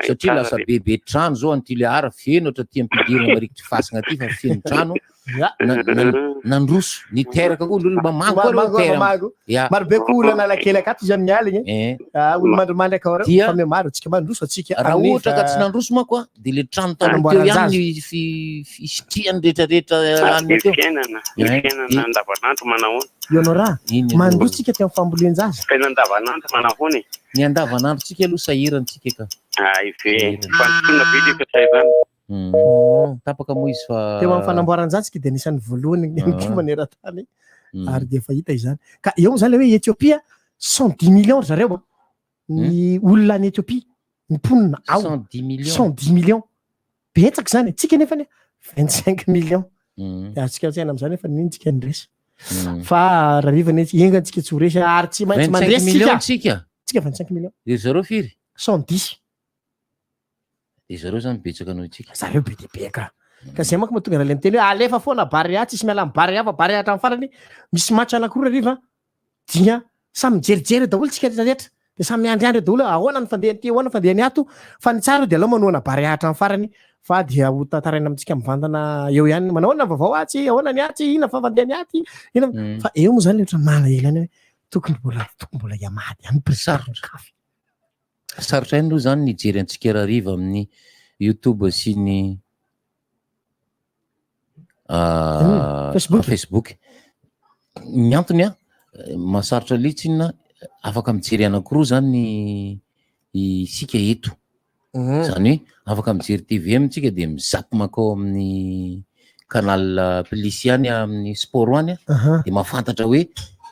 Satria lasa bebe trano zao an'ity le ara feno ohatra ty ampidirana marikitry fasina ty fa feno trano nandroso ny teraka koa olo mamango marobe ko olana lakely akato izy amin'ny aligny olo mandromandy akao fa me maro atsika mandroso atsika raha ohatra ka tsy nandroso mako a dia le trano tany teo ihany ny fisitriany rehetrarehetra any teo. Fiainana andavanandro manahoana. Leonora mandroso tsika teo amin'ny fambolen-jaza. Fiainana andavanandro manahoana. Ny andavanandro tsika aloha sahirantsika ka. Ay ve fantsona be le fasahirana. Tapaka moa izy fa teo amin'ny fanamboaran-jatsika dia anisan'ny voalohany ny maneran-tany ary dia fahita izany. Ka eo zany le hoe Etiopia 110 millions zareo ny olona any Etiopia ny mponina ao 110 millions betsaka zany tsika nefa 25 millions atsika tsaina amin'izany efa nintsika niresa fa raha rivana engantsika tsy ho resy ary tsy maintsy mandresitsika tsika 25 millions dia zareo firy 110 dia zareo zany betsaka noho itsika zareo be dia be ka zay manko mahatonga raha le miteny hoe alefa foana Barea tsisy miala amin'ny Barea fa Barea hatramin'ny farany misy match anankiroa riva dia samy mijerijery daholo tsika rehetrarehetra dia samy miandriandry daholo ahoana ny fandehany ty ahoana ny fandehany ato fa ny tsara dia alao manoana Barea hatramin'ny farany fa dia ho tantaraina amintsika mivantana eo ihany manahoana vaovao atsy ahoana ny atsy ina fa fandehany aty ina fa eo moa zany le ohatra malaelany hoe tokony mbola iamady any presarotrafy sarotra ihany aloha zany nijery antsika raha riva amin'ny YouTube sy ny Facebook. Ny antony mahasarotra litsina afaka mijery anankiroa zany isika eto. Zany hoe afaka mijery TVM tsika dia mizapy makao amin'ny canal plus any amin'ny sport any dia mahafantatra hoe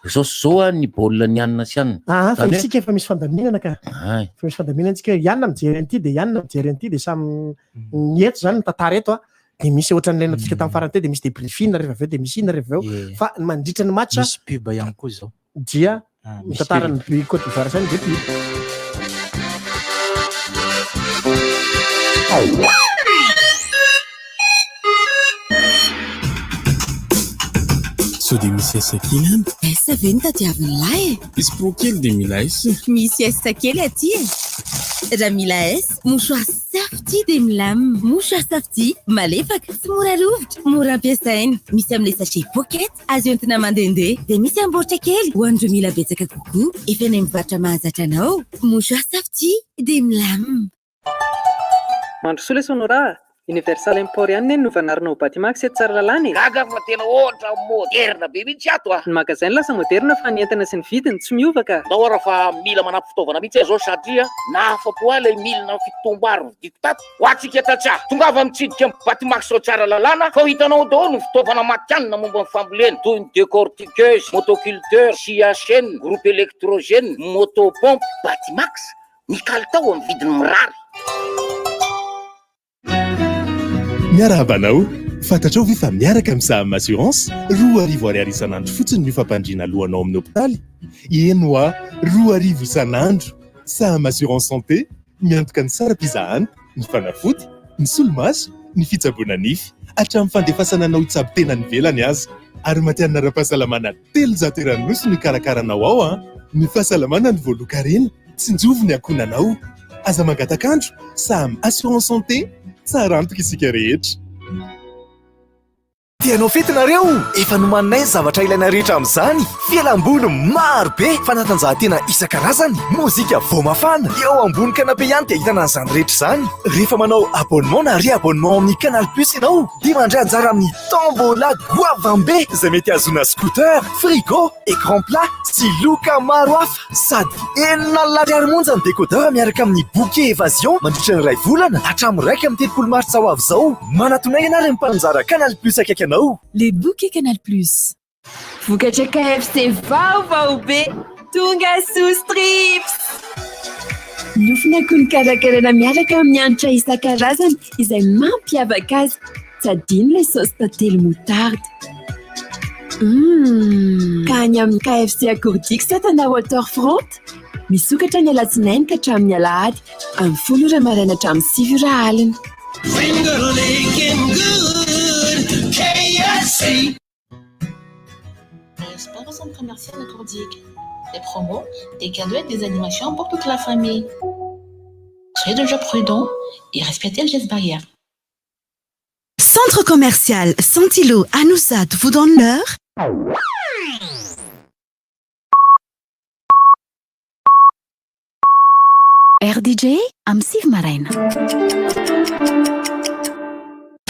zao ny baolina ny anina sy anina. Fa isika efa misy fandaminana ka. Fa misy fandaminana tsika ianona mijery an'ity dia ianona mijery an'ity dia samy ny eto zany ny tantara eto dia misy ohatran'ny laina tsika tamin'ny farany teo dia misy débriefing rehefa avy eo dia misy ina rehefa avy eo fa mandritra ny match misy pub ihany koa zao dia ny tantarany Côte d'Ivoire zany dia pub. So dia misy asa kely any? Asa ve ny tadiaviny lahy? Izy pro kely dia mila asa. Misy asa kely aty raha mila asa mouchoir safety dia milamina. Mouchoir safety malefaka sy mora rovitra, mora ampiasaina. Misy amin'ilay sachet pocket azo entina mandehandeha dia misy amboatra kely ho an'ireo mila betsaka kokoa. Efa ny mivarotra mahazatra anao. Mouchoir safety dia milamina. Andro soa le sonora. Universal Emporium no vanarina ho Batimax eto Tsaralalàna. Gaga fa tena ohatra moderna be mihitsy ato a. Ny magasin lasa moderna fa ny entana sy ny vidiny tsy miova ka. Dahora fa mila manampy fitaovana mihitsy zao satria nahafa-po ahy ilay milina fitombaro vidiko tato ho antsika tatsaha tongava mitsidika amin'ny Batimax ao Tsaralalàna fa ho hitanao daholo ny fitaovana matianina momba ny fambolena toy ny décortiqueuse, motoculteur, scie à chaîne, groupe électrogène, motopompe. Batimax ny kalitao amin'ny vidiny mirary. Miarabanao, fantatrao ve fa miaraka amin'ny Saham Assurance 2,000 isan'andro fotsiny ny fampandriana lohanao amin'ny hôpitaly? Eno a 2,000 isan'andro. Saham Assurance Santé miantoka ny saram-pizahana, ny fanafody, ny solomaso, ny fitsaboana nify, hatramin'ny fandefasana anao hitsabo tena nivelany aza. Ary matianina ara-pahasalamana 300 nosy ny karakaranao ao a. Ny fahasalamana ny voalokarena, tsy njovy ny akonanao. Aza mangatakandro, Saham Assurance Santé, tsara antoka isika rehetra. Tianao fetinareo? Efa nomaninay zavatra ilaina rehetra amin'izany. Fialamboly maro be, fanatanjahantena isan-karazany, mozika vao mafana. Eo ambony kanape ihany dia ahitana an'izany rehetra izany. Rehefa manao abonnement na re-abonnement amin'ny Canal Plus ianao, dia mandray anjara amin'ny tombola goavambe izay mety azona scooter, frigo, écran plat sy loka maro hafa. Sady enina ariary monja ny décodeur miaraka amin'ny bouquet évasion mandritra ny 2 volana hatramin'ny 1 mars ao avy izao. Manatonay ianareo mpanjara Canal Plus akaiky anao. Les bouquets Canal Plus. Vokatra KFC vaovao be tonga sous strips. Nofona akoho nikarakarana miaraka amin'ny hanitra isan-karazany izay mampiavaka azy. Tsy adino ilay saosy tantely moutarde. Ka any amin'ny KFC akorodiko sa tana waterfront. Misokatra ny alatsinainy ka hatramin'ny alahady amin'ny 10 maraina hatramin'ny 7 alina. Finger licking good, KFC. Pas au centre commercial Courdic. Des promos, des cadeaux et des animations pour toute la famille. Soyez toujours prudents et respectez le geste barrière. Centre commercial Santilo à Noussat vous donne l'heure. RDJ am Siv Maraina.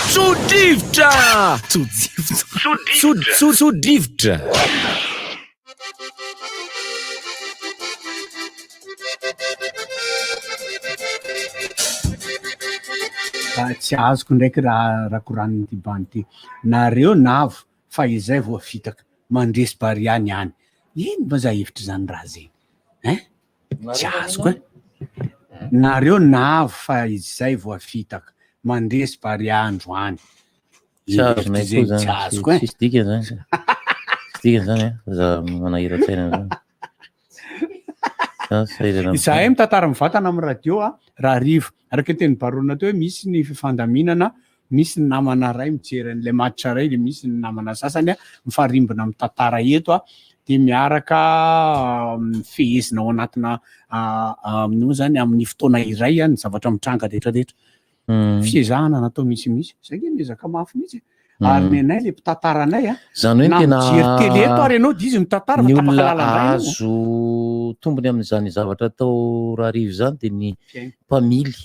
Sudivtra! Sudivtra! Tsy azoko ndraiky raha koraniny ty bany ty. Nareo navo fa izay voafitaka mandresy bariany any. Ino mba za hevitra zany raha zay? Tsy azoko e. Nareo navo fa izay voafitaka mandresy bariandro any. Tsy azoko e. Tsisy dikany zany. Tsisy dikany zany e. Za manahira-tsaina zany. Izahay mitantara mivatana amin'ny radio raha rivo araka teny barona teo hoe misy ny fifandaminana, misy ny namana ray mijery an'ilay matitra ray, misy ny namana sasany mifarimbona amin'ny tantara eto dia miaraka fehezina ao anatina amin'io zany amin'ny fotoana iray ny zavatra mitranga rehetrarehetra. Fiezahana natao misimisy, zay nge miezaka mafy mihitsy. Ary nenay le mpitataranay zany hoe tena mijery tele eto ary ianao dizy mitantara ny olona azo tombony amin'izany zavatra atao raha rivo zany dia ny mpamily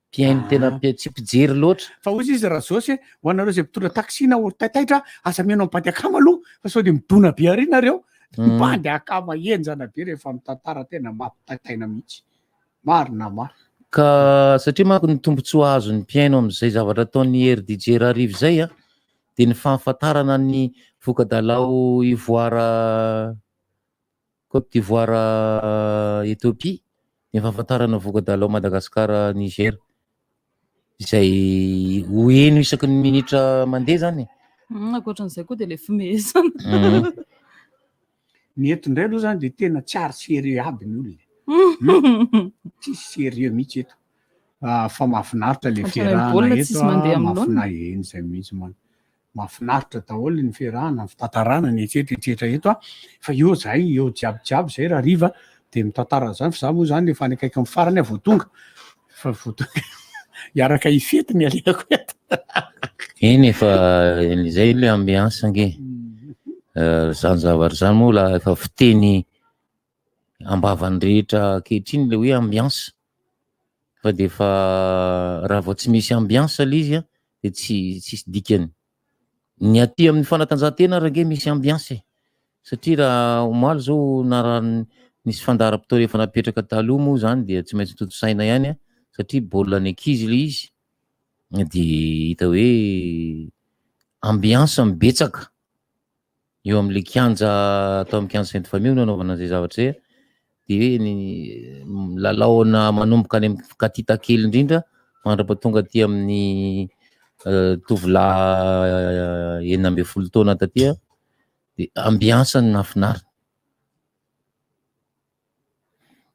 mpiainy tena tsy mpijery loatra fa ozy izy raha zao se ho anareo zay mpitondra taxi na taitaitra asa mianao mibandy akama aloha fa sao dia midona be ary nareo mibandy akama enjana be rehefa mitantara tena mampitaitaina mihitsy marina maro ka satria manko ny tombontsoa azo ny mpiaino amin'izay zavatra ataony RDJ raha rivo zay dia ny fahafantarana ny vokadalao ivoara Côte d'Ivoire Ethiopie, ny fahafantarana vokadalao Madagasikara Niger izay hoeno isaky ny minitra mandeha zany. Ankoatran'izay koa dia le fomezana. Ny eto indray aloha zany dia tena tsy ary sérieux aby ny olona. Tsy sérieux mihitsy eto. Fa mahafinaritra le fiarahana eto, mahafinaritra izay mihitsy man. Mahafinaritra daholo ny fiarahana, ny fitantarana ny etretra eto fa eo zay eo jiabijiaby zay raha riva dia mitantara zany fa za moa zany efa nikaiky amin'ny farany voatonga fa voatonga hiaraka hifety ny alehako eto. Eny efa izay le ambiance nge zany zavatra zany moa la efa fiteny ambavany rehetra ankehitriny le hoe ambiance fa de efa raha vao tsy misy ambiance le izy a de tsisy dikany. Ny aty amin'ny fanatanjahantena range misy ambiance satria raha omaly zao na raha nisy fandaharam-potoana efa napetraka taloha moa zany de tsy maintsy toto saina ihany a satria baolina ny ankizy le izy de hita hoe ambiance mibetsaka eo am'le kianja atao amin'ny kianja Sainte Famille no anaovana zay zavatra zay de hoe ny lalaona manomboka any amin'ny katita kely indrindra mandrapatonga aty amin'ny tovolahy 19 taona taty de ambiance ny nafinarina.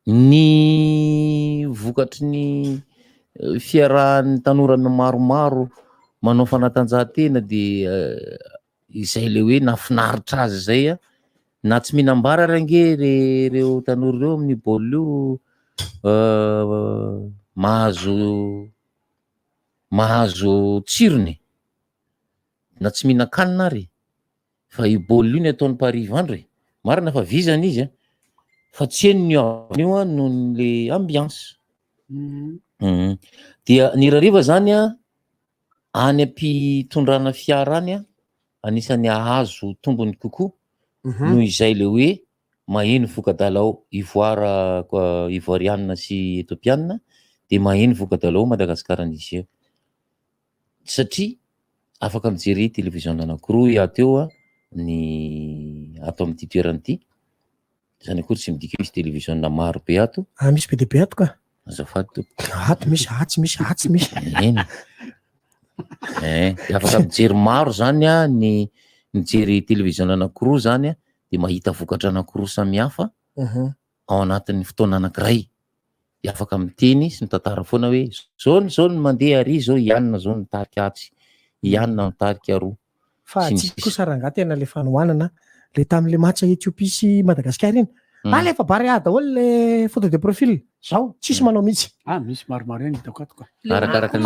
Ny vokatry ny fiarahan'ny tanora maromaro manao fanatanjahantena de izay le hoe nafinaritra azy zay a na tsy mihinam-bara range reo tanora reo amin'ny baolina io mahazo tsirony na tsy mihinan-kanina ary fa io baolina io ny ataon'ny pariva andro marina fa vizana izy fa tsy henony avy io noho le ambiance. Dia ny rariva zany a any ampitondrana fiara any a anisan'ny ahazo tombony kokoa noho izay le hoe maheno vokadalao ivoirianina sy etopianina de maheno vokadalao Madagasikara-nisy eo satria afaka mijery télévision anankiroa iato eo a ny ato amin'ity toerana ity zany akory tsy midika misy télévision maro be ato misy be de be ato ka azafady to ato misy hatsy misy eny de afaka mijery maro zany a ny mijery télévision anankiroa zany a de mahita vokatra anankiroa samihafa ao anatin'ny fotoana anankiray de afaka miteny sy mitantara foana hoe zao ny mandeha ary zao ianina zao nitarika atsy ianina nitarika roa fa tsika kosa raha tena le fanohanana le tam'le match Ethiopie sy Madagasikara iny ale efa barea daholo le photo de profil zao tsisy manao mihitsy misy maromaro ihany hitako ato ka arakaraka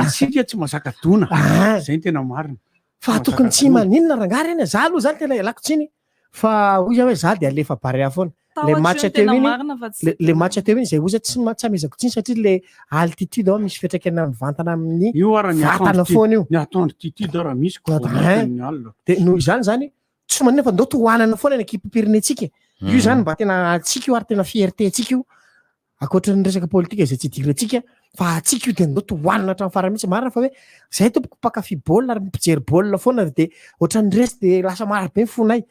isika tsy mahazaka dona zay tena marina fa tokony tsy maninona rangary eny za aloha zany tena ialako tsiny fa hoy za hoe za de alefa barea foana le match teo iny le match teo iny zay oza tsy amezako tsiny satria le altitude ao misy fiatraikana mivantana amin'ny vatana foana io ny altitude raha misy de noho izany zany tsy manina fa ndao tohanana foana ny ekipe pirenetsika io zany mba tena atsika io ary tena fierté atsika io akoatra ny resaka politika izay tsy idirantsika fa atsika io de ndao tohanana hatramin'ny farany mihitsy marina fa hoe zay tompoko mpakafy baolina ary mpijery baolina foana de ohatran'ny resy de lasa maro be mifonay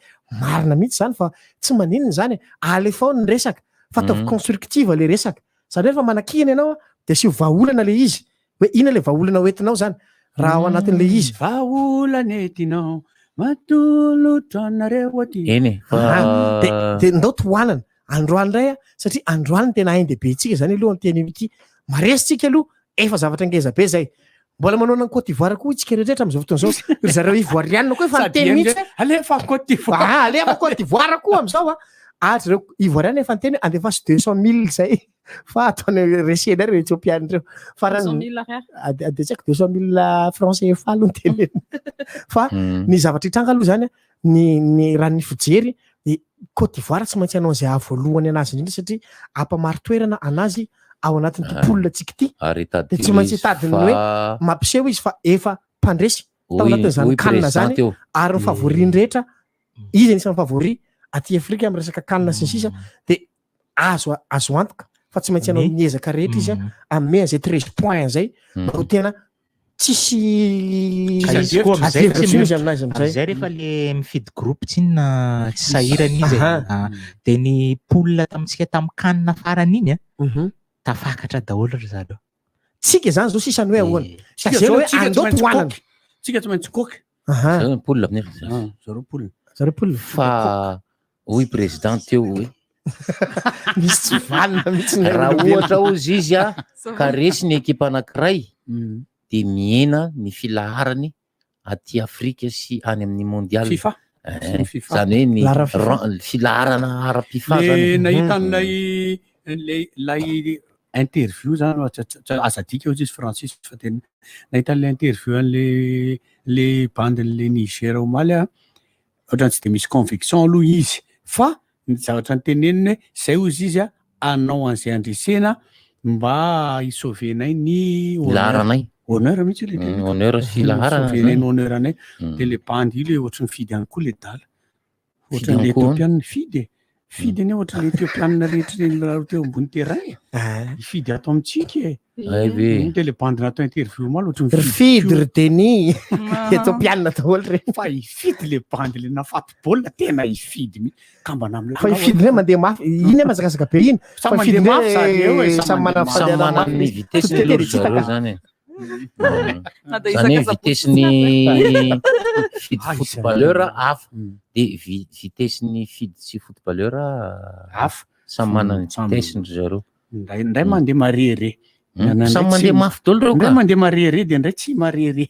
marina mihitsy zany fa tsy maninona zany alefao ny resaka fa ataovy constructive le resaka zany hoe fa manakihana ianao de asio vahaolana le izy hoe ina le vahaolana hoentinao zany raha ao anatin'le izy vahaolana entinao matolotranareho aty eny de ndao tohanana androany ndray satria androany tena hainy dehibe itsika zany aloha ny teny ity maresitsika aloha efa zavatra ngeza be zay mbola manao nan Côte d'Ivoire koa itsika rehetra am'izao fotoana zao ry zareo ivoirianina koa efa niteny mihitsy alefa Côte d'Ivoire alefa Côte d'Ivoire koa am'izao ary zareo ivoirianina efa niteny andefa 200 000 zay fa ataony resena reo Etiopiana reo farany adetsaka 200 000 francs CFA aloha teny fa ny zavatra hitranga aloha zany ny raha ny fijery Côte d'Ivoire tsy maintsy anao zay ahavoalohany anazy indrindra satria ampamaritoerana anazy ao anatin'ny tontolona tsika ity de tsy maintsy hitadiny hoe mampiseho izy fa efa mpandresy tao anatin'izany kanina zany ary ny favoriny rehetra izy anisan'ny favori aty Afrika amin'ny resaka kanina sy ny sisa de azo antoka fa tsy maintsy anao miezaka rehetra izy amin'ny zay 13 points zay no tena tsisy zay rehefa le mifidy groupe tsinona tsy sahirana izy de ny poule tamintsika tamin'ny kanina farany iny tafakatra daholo ry zareo tsika zany zao sisany hoe ahoana zao hoe andao tohanana tsika tsy maintsy koka poule zareo poule fa hoy président teo hoe misy tsy valina mihitsy raha ohatra ozy izy ka resy ny ekipa anankiray de miena ny filaharany aty Afrika sy any amin'ny mondial zany hoe ny filaharana ara-pifa zany nahita lay interview zany azadika eo izy Francis fa tena nahita le interview an'le le bande le Niger omaly ohatrany tsy de misy conviction aloha izy fa ny zavatra ny teneniny hoe zay ozy izy a anao an'izay andresena mba hisauvenay ny laharanay honneur mihitsy honneur sy lahara sauvenay ny honneur anay de le bandy le ohatry ny fidy ihany koa le dala ohatry ny etiopianina fidy anie ohatry ny etiopianina rehetra teo ambony terrain ifidy ato amintsika de le bandy natao interview malo ohatry fidy ry teny etiopianina daholo re fa ifidy le bandy le nafaty baolina tena ifidy mi kambana fa ifidy ndray mandeha mafy iny mazakazaka be iny fa ifidy ndray samy manana ny vitesiny zareo zany zany hoe vitesiny fidy footballeur hafa de vitesiny fidy tsy footballeur hafa samy manana ny vitesiny zareo ndray mandeha marere samy mandeha mafy daholo reo ndray mandeha marere de ndray tsy marere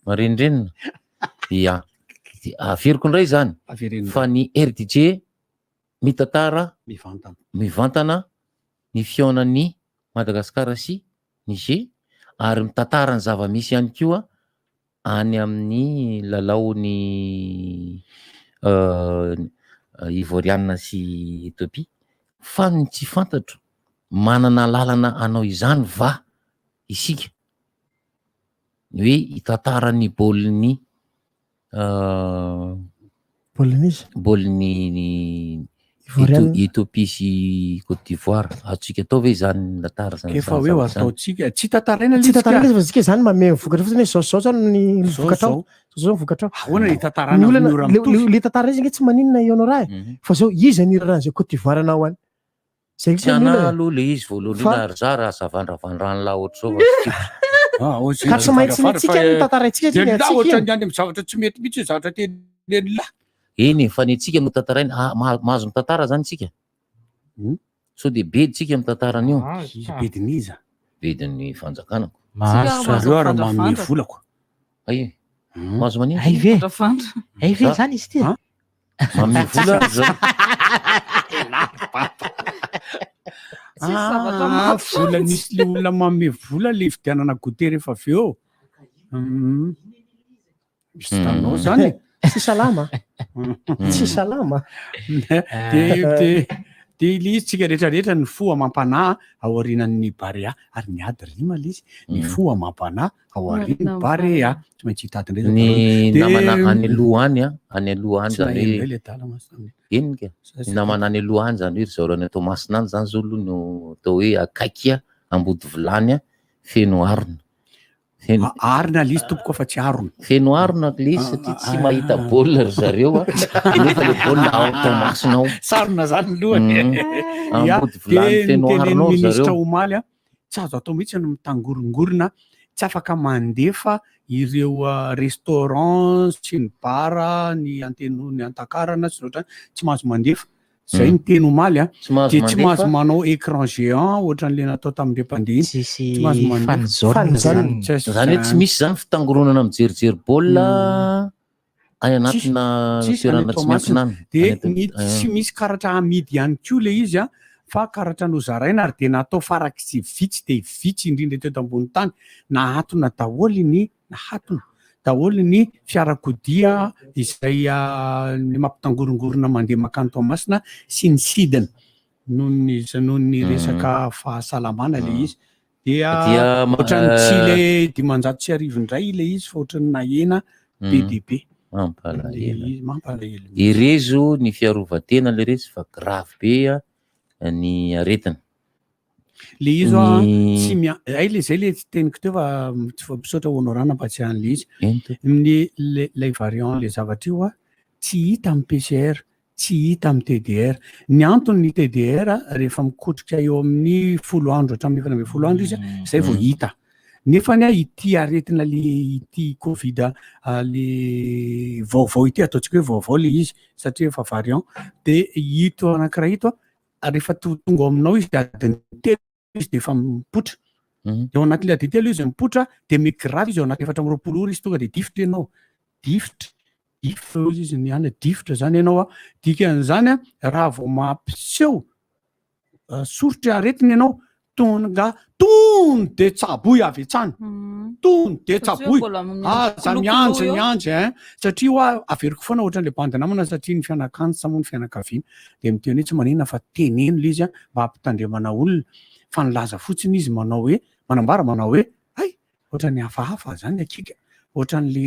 marendrenina ia averiko indray zany fa ny RDJ mitantara mivantana ny fiaonan'ny Madagasikara sy Niger ary mitantara ny zava-misy ihany koa any amin'ny lalaon'ny Ivoriana sy Ethiopia fa ny tsy fantatro manana lalana anao izany va isika ny hoe hitantarany baoliny baoliny Ethiopia sy Côte d'Ivoire atsika atao ve zany natara zany efa hoe ataotsika tsy tantaraina tsy tantaraina fa zika zany mame vokatra fotsiny hoe zao zany ny vokatrao zao vokatrao ahoana ny tantarana le tantara izy tsy maninona eo anao raha fa zao izy anirana zay Côte d'Ivoire anao any zay ana aloha le izy voalohany ary za raha zavandravandrano la ohatr' zao ka tsy maintsy nitsika ny tantaraitsika ohatra ny any amin'ny zavatra tsy mety mihitsy zavatra teneny la eny fa ny atsika no tantaraina mahazo mitantara zany tsika so de bedy tsika mitantara an'io bediniza bediny fanjakanako zareo ary manome volako ay mahazo manino ay ve zany izy ty manome vola vola misy le olona manome vola le fidianana gote rehefa avy eo misy tanao zany tsy salama tsy salama de ile izy tsika rehetrarehetra ny foa mampanahy ao aorinan'ny Barea ary ny ady rima le izy ny foa mampanahy ao aorinan'ny Barea tsy maintsy hitady ny namana any aloha any any aloha any zany hoe eny ka ny namana any aloha any zany hoe ry zaorany atao masina any zany zao aloha no atao hoe akaikia ambody vilany feno arona arina le izy tompoko fa tsy arona feno arona le izy satria tsy mahita baolina ry zareo nefa le baolina atao masina ao sarona zany lohany ambody vilany feno arona ao ministra omaly tsy azo atao mihitsy no mitangorongorona tsy afaka mandefa ireo restaurant sy ny bara ny anteno ny antakarana sy ohatrany tsy mahazo mandefa zay ny teny omaly de tsy mahazo manao écran géant ohatran'le natao tamin'le mpandeha tsy mahazo mandefa zany hoe tsy misy zany fitangoronana mijerijery baolina ay anatina toerana tsy miankinana de tsy misy karatra amidy ihany koa le izy fa karatra nozaraina ary de natao farak'zy vitsy de vitsy indrindra teto ambony tany nahatona daholo ny nahatona daholo ny fiarakodia izay ny mampitangorongorona mandeha makany Toamasina sy ny sidina noho ny resaka fahasalamana le izy dia ohatran'ny tsy le 500 indray le izy fa ohatran'ny nahena be de be mampalahelo irezo ny fiarovatena le rezy fa grave be ny aretina le izy tsy ay le zay le teniko teo fa tsy fampisaotra honorana mba tsy an'le izy ny variant le zavatra io tsy hita amin'ny PCR tsy hita amin'ny TDR ny antony ny TDR rehefa mikotrika eo amin'ny 10 andro hatramin'ny 11 andro izy zay vao hita nefa ny ity aretina le ity Covid le vaovao ity ataontsika hoe vaovao le izy satria efa variant de hito anankiray hito rehefa tonga aminao izy de adiny telo izy de efa mipotra eo anatin'le adiny telo izy mipotra de migrave izy ao anaty 420 ora izy tonga de difitra ianao difitra izy ny any difitra zany ianao dikan'izany raha vao mampiseho soritra aretina ianao tonga tony de tsaboy avy etsany tony de tsaboy za miandry satria hoa averiko foana ohatran'le bandy namana satria ny fianakany samony fianakaviana de miteny hoe tsy manina fa teneno le izy mba hampitandremana olona fa nilaza fotsiny izy manao hoe manambara manao hoe ay ohatran'ny hafahafa zany akika ohatran'le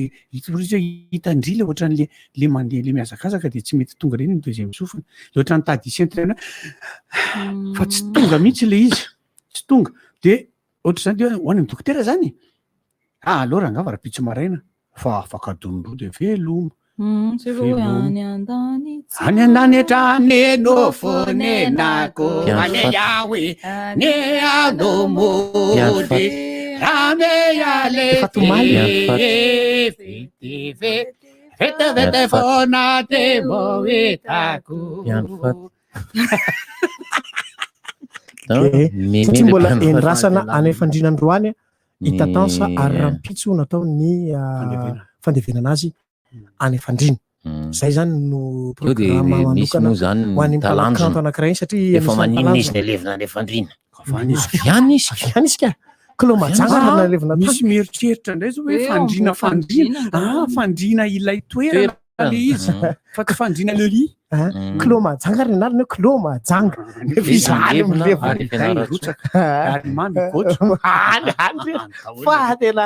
hitandrila ohatran'le mandeha le miazakazaka de tsy mety tonga reny ny deuxième sofiny le ohatran'ny tadisientrena fa tsy tonga mihitsy le izy tsy tonga de ohatra zany de hoany ny dokotera zany alô raha angava rapitso maraina fa afaka donoro de veloma any andany atrany no fonenako ameya hoe ne adomody rameale vete fona de moetako satria mbola endrasana any fandrinandroany itatansa ary rampitso natao ny fandevenana azy any fandrina zay zany no programme manokana ho any mpalakanto anankiray satria efa maninona izy nalevina any fandrina viany izy ka kilo majanga nalevina misy mieritreritra ndray zao hoe fandrina ilay toerana le izy fa ty fandrina le lit kilo majanga ry anarany hoe kilo majanga fizany fa tena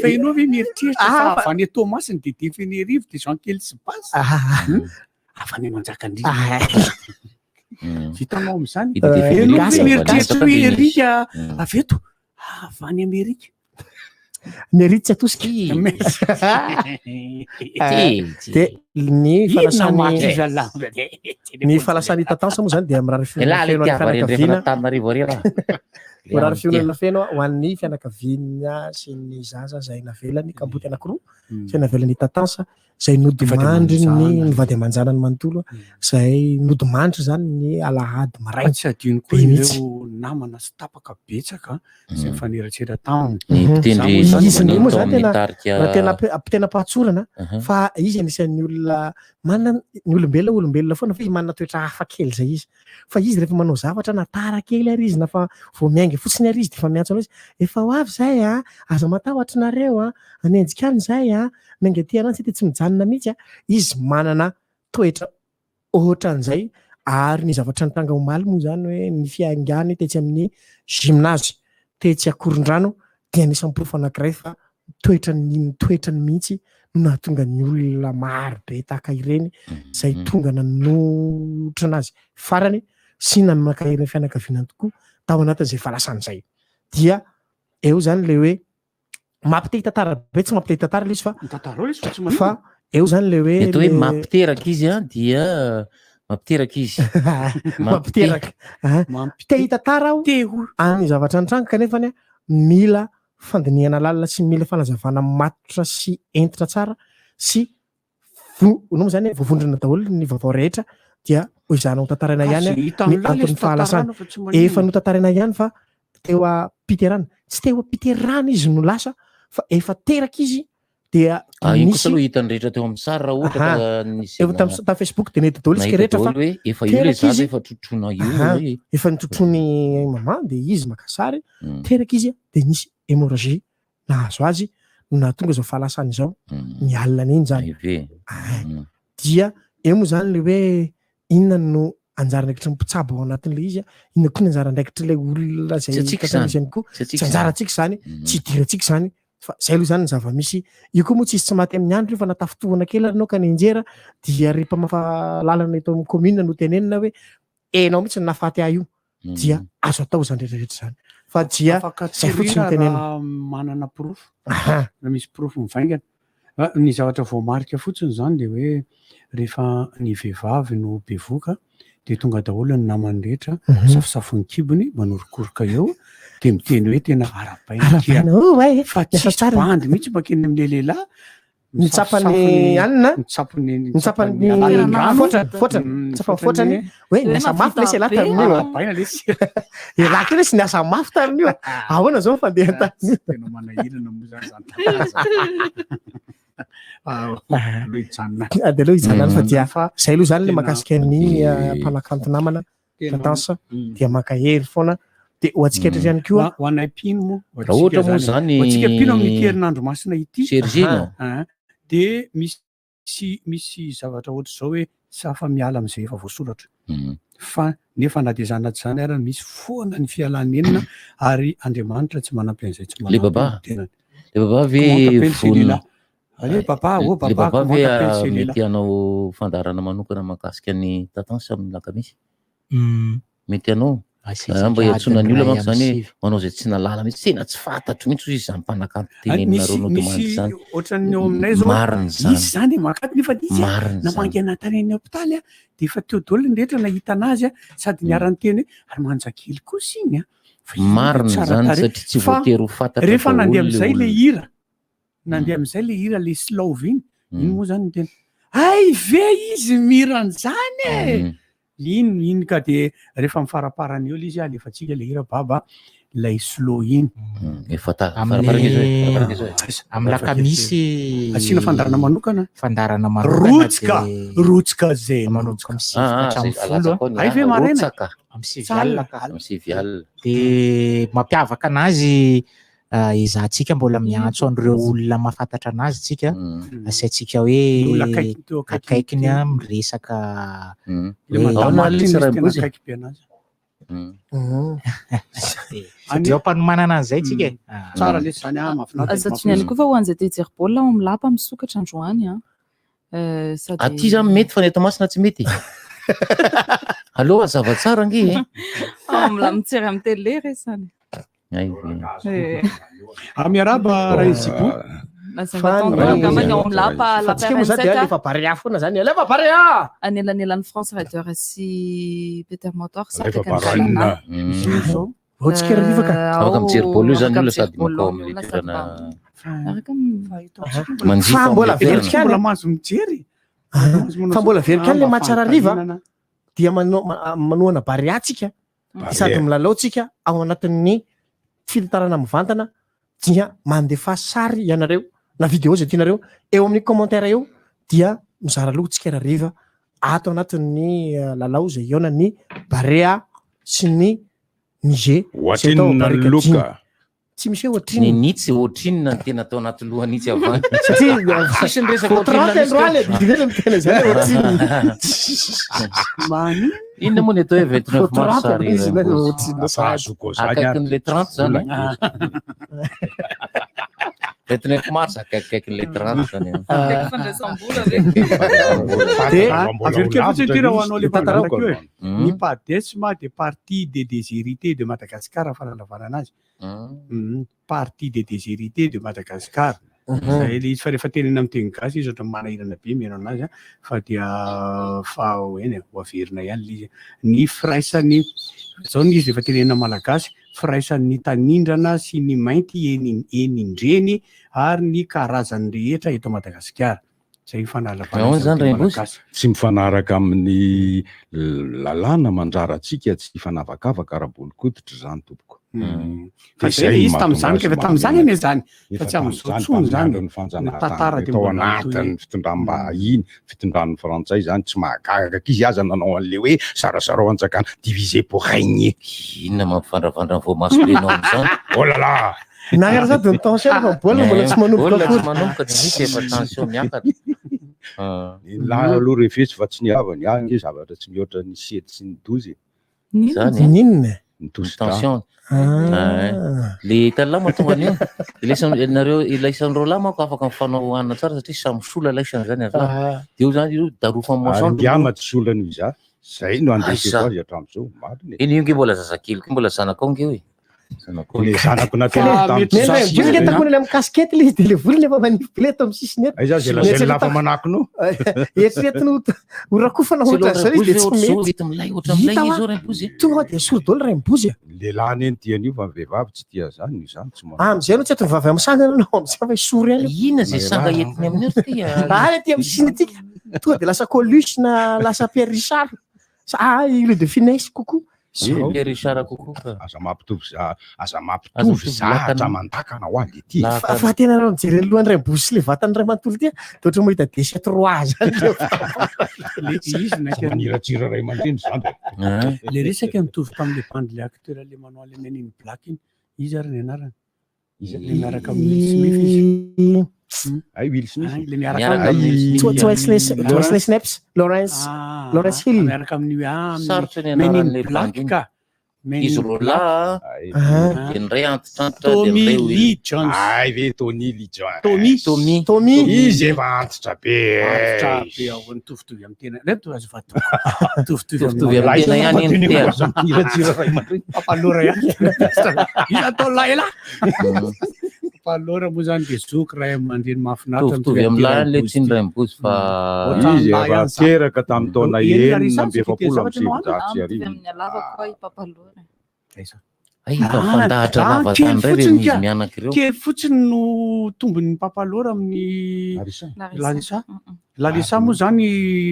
fa ianao hoe mieritreritra fa avany Thomasiny de Defenerive de Jean Kely sy Basy avany Manjakandriana hitanao am'izany ianao hoe mieritreritra hoe erika aveto avany Amerika ny erika tsy atosika de ny falasany tatansa moa zany de mirary fianakaviana feno ho an'ny fianakaviana sy ny zaza zay navelany kamboty anakiroa zay navelany tatansa zay nodimandry ny vady amanjanany manontolo zay nodimandry zany ny alahady maraina tsy adino koa ireo namana sy tapaka betsaka zay mifanerasera taminy izy moa zany tena pahatsorana fa izy anisan'ny olona manana ny olombelona foana fa izy manana toetra hafa kely zay izy fa izy rehefa manao zavatra natara kely ary izy na fa vao miainga fotsiny ary izy de fa miantso anao izy efa ho avy zay aza matahotra nareo anenjika any zay miainga ty anany tsy mijanona mihitsy izy manana toetra ohatran'izay ary ny zavatra nitanga omaly moa zany hoe ny fiangany tetsy amin'ny gymnase tetsy Akorondrano dia anisan'ny profo anankiray fa toetrany mihitsy no nahatonga ny olona maro be tahaka ireny zay tonga nanotra anazy farany sy nanaka ireny fianakaviana tokoa tao anatin'izay falasan'izay dia eo zany le hoe mampite tantara be tsy mampite tantara le izy fa eo zany le hoe hoe mampiteraka izy dia mampiteraka izy mampiteraka te hitantara aho any zavatra antranga kanefany mila fandinihana lalina sy mila fanazavana matotra sy entitra tsara sy no zany voavondrona daholo ny vaovao rehetra dia izana ho tantarana ihany ny antony fahalasana efa no tantarana ihany fa teo apiterana tsy teo apiterana izy no lasa fa efa teraka izy dia nisy aloha hitany rehetra teo amin'ny sary raha ohatra nisy ta Facebook de nety daholo isika rehetra fa efa io le zaza efa trotrona io efa nitrotrony mama de izy maka sary teraka izy de nisy hémorragie nahazo azy no nahatonga zao fahalasana izao ny alina an'iny zany dia eo moa zany le hoe inona no anjara ndraikitra mpitsabo ao anatin'le izy inona koa ny anjara ndraikitra le olona zay ihany koa tsy anjarantsika zany tsy idirantsika zany fa zay aloha zany ny zava-misy io koa moa tsy izy tsy maty amin'ny andro fa natafotoana kely anao ka nenjera dia rehefa mafalalana eto amin'ny commune no tenenina hoe enao mihitsy nafaty ahy io dia azo atao zany rehetrarehetra zany fa dia zay fotsiny tenenina manana profo na misy profo mivaingana ny zavatra voamarika fotsiny zany de hoe rehefa ny vehivavy no bevoka de tonga daholo ny namany rehetra safosafony kibony manorokoroka eo de miteny hoe tena arabaina fa tsy bandy mihitsy makeny am'le lehilahy nitsapany anina nitsapany fotrany hoe niasa mafy lesy lahy tamin'io lahy kely sy niasa mafy tamin'io ahoana zao fandeha tany tena manahirana moa zany de aloha hijanany fa dia zay aloha zany le makasika ny mpanakanto namana tatansa dia maka hery foana dia ho atsikatra ihany koa ho anay mpino moa raha ohatra moa zany hoantsika mpino amin'ity herinandro masina ity Sergino dia misy zavatra ohatra zao hoe safa miala amin'izay efa voasoratra fa nefa na dia zany zany ary misy foana ny fialanenina ary Andriamanitra tsy manampy an'izay tsy le baba ve le baba ve mety hanao fandarana manokana mahakasika ny tatansa amin'ny lakamisy mety hanao mba hiantsona ny olona manko zany manao zay tsy nalala mihitsy tena tsy fantatro mihitsy izy zany mpanakatò tenenina ronodomany zany ohatran'ny eo aminay zao mariny zany izy zany makato nefa izy namangana tany any hôpitaly dia efa teo daholo ny rehetra nahita anazy sady niarany teny hoe ary manjakely kosa iny mariny zany satria tsy voatery ho fantatra rehefa nandeha amin'izay le hira nandeha amin'izay le hira le slove iny moa zany ny tena ay ve izy mirany zany iny ka dia rehefa mifaraparany eo le izy alefatsika le hira baba lay slow iny amin'ny lakamisy asiana fandarana manokana fandarana rotsika zay ay ve maraina amin'ny sivy alina dia mampiavaka anazy izahantsika mbola miantso an'ireo olona mahafantatra anazy tsika asiantsika hoe akaikiny miresaka eo mpanomanana an'izay tsika tsara le zany azatsony ihany koa fa ho an'izay te hijery baolina ao amin'ny lapa misokatra androany aty zany mety fa ny eto masina tsy mety aloha zava tsara nge mijery amin'ny tele resany miaraba raha izibo efa parea foana zany alefa parea anelanelan'ny France Rider sy Peter Motor otsika rivaka afaka mijery baolina zany olona sady makao amin'ny toerana fa mbola verikaly mahazo mijery fa mbola verikaly le matsara riva dia manoana bariatsika sady milalaotsika ao anatin'ny fitarana mivantana dia mandefa sary ianareo na vidéo zay tianareo eo amin'ny commentaire eo dia mizara loko tsika rariva ato anatin'ny lalao zay iona ny barea sy ny Niger tsy misy hoe ohatriny nitsy ohatrinina ny tena atao anaty lohanitsy avany satria ny resaka inona moa ny atao hoe 29 mars akaikin'le 30 zany 29 mars akaikin'le 30 zany averikeo fotsiny ty raha ho anao le patarako hoe ny padesma de parti de désirité de Madagascar fahalalavana anazy parti de désirité de Madagascar zay le izy fa rehefa tenena amin'ny teny gasy izy ohatra manahirana be meno anazy fa dia fa eny ho averina ihany le izy ny firaisan'ny zao ny izy rehefa tenena malagasy firaisan'ny tanindrana sy ny mainty enindreny ary ny karazany rehetra eto Madagasikara zay mifanalavanazany tsy mifanaraka amin'ny lalàna mandraratsika tsy fanavakavaka ara-bolokoditra zany tompoko fa zay izy tam'izany ka efa tam'izany eny zany fa tsy am'zotsony zany tantara tao anatin'ny fitondram-bahiny fitondran'ny frantsay zany tsy mahagagaka izy aza nanao an'le hoe sarasarao anjakana divisé pour régner inona mampifandravandra ny voamasolenao am'izany oh là là nagara za de tension fa baolina mbola tsy manomboka tsy efa tension miakatra la aloha revetsy fa tsy niavany any zavatra tsy mihoatra ny sedy sy ny dozy zany ninona tension le italala mahatonga an'io ilaisan'ireo lamako afaka mifanao anina tsara satria samy sola laisany zany avy dia io zany io darofa moisandiama tsy solany iza zay no andeseko azy hatramin'izao mariny iny io nge mbola zazakely ko mbola zanakao nge hoe le zanako natakony le amin'ny kaskety le izy dia le volony efa manipleto amin'ny sisiny eto ay za zay lazay lafa manakonao eritreretiny horakofana ohatra zay izy dia tsy mety tonga dia soro daholo ray mibozy lehilahy ny eny tian'io fa vehivavy tsy tia zany io zany tsy am'izay anao tsy atony vavy am'sanga anao am'izay fa soro eny ina zay sanga entiny amin'io ty ty amin'ny sisiny atika tonga dia lasa Coluche na lasa Pierre Richard le de finesse kokoa Richard kokoa aza mampitovy zahatra mandakana ho azy ity fa tena raha mijery alohan'ny ray bosy le vatany ray manontolo ty de ohatra mahita déchet 3 zany maniratsira ray aman-dreny zany le resaka mitovy tamin'le bandy le acteur le manao le Men in Black iny izy ary ny anarany le miaraka amin'ny Smith izy Will Smith le miaraka amin'ny Wesley Snipes Lawrence Hill miaraka amin'ny Men in Black ka izy rola ny ray antitra Tommy Lee Jones ve Tony Lee Jones Tommy izy efa antitra be ao mitovitovy amin'ny tena reto azo fa mitovitovy amin'ny tena ihany iny miratsira ray aman-dreny papalora ihany izy atao laila papalora moa zany de zoky ray aman-dreny mahafinaritra mitovitovy amin'ny lahany le tsiny ray mibozy fa izy efa teraka tamin'ny taona 9 amby 70 amby 7 sy arivo amin'ny alavako koa i papalora fandahatra lavatany ray reo izy mianaka ireo kely fotsiny no tombon'ny papalora amin'ny Larissa moa zany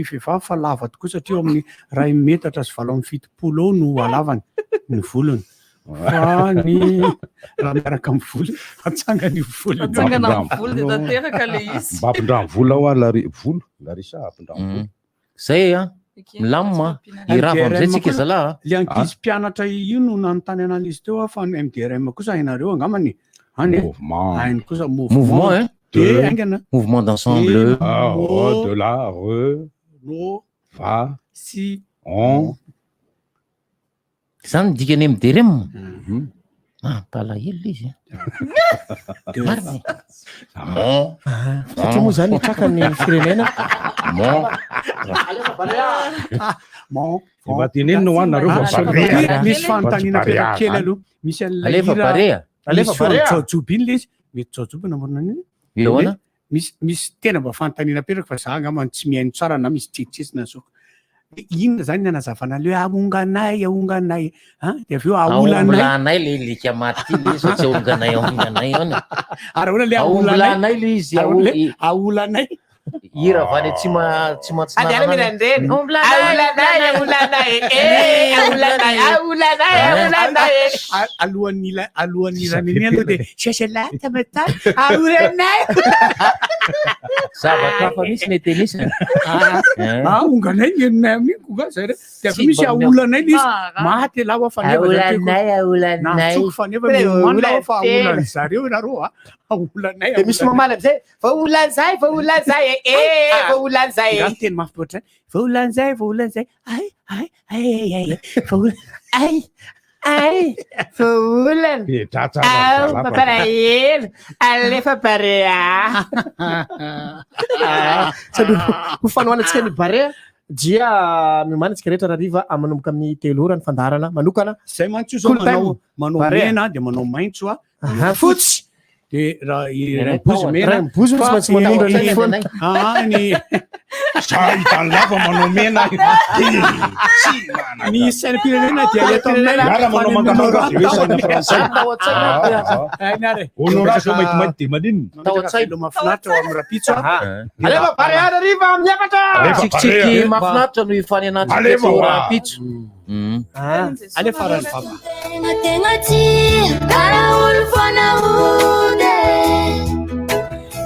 vehivavy fa lava tokoa satria amin'ny 2 metatra sy 7.7 no alavany ny volony fa ny raha miaraka amin'ny volo atsanga ny volo atsangana amin'ny volo de tanteraka le izy mba ampindrany vola ao volo Larissa ampindrany vola zay milamina iraha amizay tsika zalahy le ankizy mpianatra io no nanontany an'izy teo fa ny MDRM kosa hainareo angamany hainy kosa mouvement mouvement d'ensemble de la va si on zany dikany MDRM palahelo izy satria moa zany trakany firenena teneny no hoanareo misy fanontaniana kely aloha misy alefajojoby iny le izy mety jojoby namorona an'iny misy tena mba fanontaniana peraka fa za angamany tsy mihaino tsara na misy tsitsitsina zoko inona zany ny anazavana le aonganay de aveo aolanay le lika maty le izy tsy aonganay ary hoana le aolanay le izy aolanay ira vany tsy alohan'ny raniny aloha de chaselata mata aolanay zavatra fa misy le tennis onganay nenonay amin'iny koa zay re de fa misy aolanay le izy maty lawa fanevatsoko fanefa miomana fa aolan zareo nareo aolanay de misy mamaly amizay fa olanzay teny mafipotra volanzay faulan paparaelo alefa barea sady ho fanoanatsika ny barea dia miomanatsika rehetra raha riva manomboka amin'ny 3 ora ny fandarana manokana zay mantsy io zao manao mena de manao maintso fotsy de raha bozy hitany lava manao mena ny sainam-pirenena dia eto aminay manao mangamanga de hoe saina fransay honorage maintimainty de maninona taotsay lo mafinaritra ao amin'ny rapitso alefa bareana riva amin'ny efatra tsikitsiky mafinaritra no ifany anaty rapitso alefa farany baba tegna tia karaha olo fanahode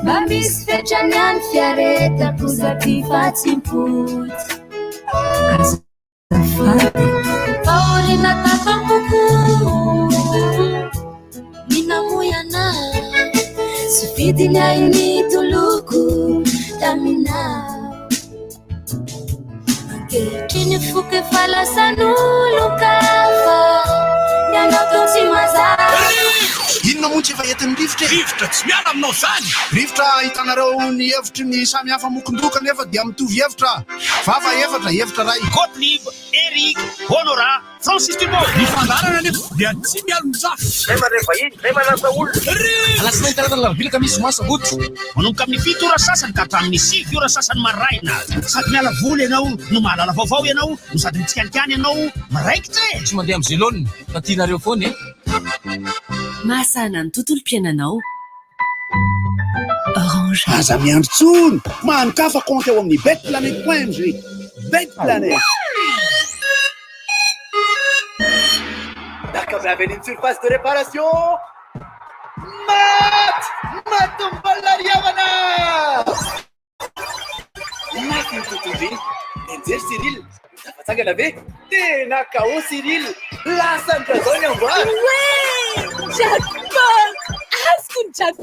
mba misy fetrany any fiaretako zaty fatsimpoty azafady faorina takakoko minamoyana sy vidiny ainy toloko taminao ankehitriny foky efa lasan'olo kafa nianao tsy mazava inona moa tsy efa entin'ny rivotra tsy miala aminao zany rivotra hitanareo ny hevitry ny samy hafa mokondoka nefa dia mitovy hevitra vava hevitra ray Gottlieb, Eric, Honora, Francis Thibault ny fandarana nefa dia tsy mialo mizafa zay maneva iny zay manasa olona alasinainy taratana lavilaka misy masagoto manomboka amin'ny 7 ora sasany ka hatramin'ny 7 ora sasany maraina sady miala voly ianao no mahalala vaovao ianao no sady mitsikanikany ianao maraikitra tsy mandeha amin'ny zeloniny fa tianareo foany mahasana ny tontolo-piainanao Orange aza miandrotsony mahanokafa compte eo amin'ny betplanet.mg betplanet Comme avait une surface de réparation. Mat Matumbalariavana. Matin tutubi. Enzer Cyril. Dapat la baie. Tena kao Cyril. La Santa Zone en bois. Ouais, jackpot. Askun jackpot.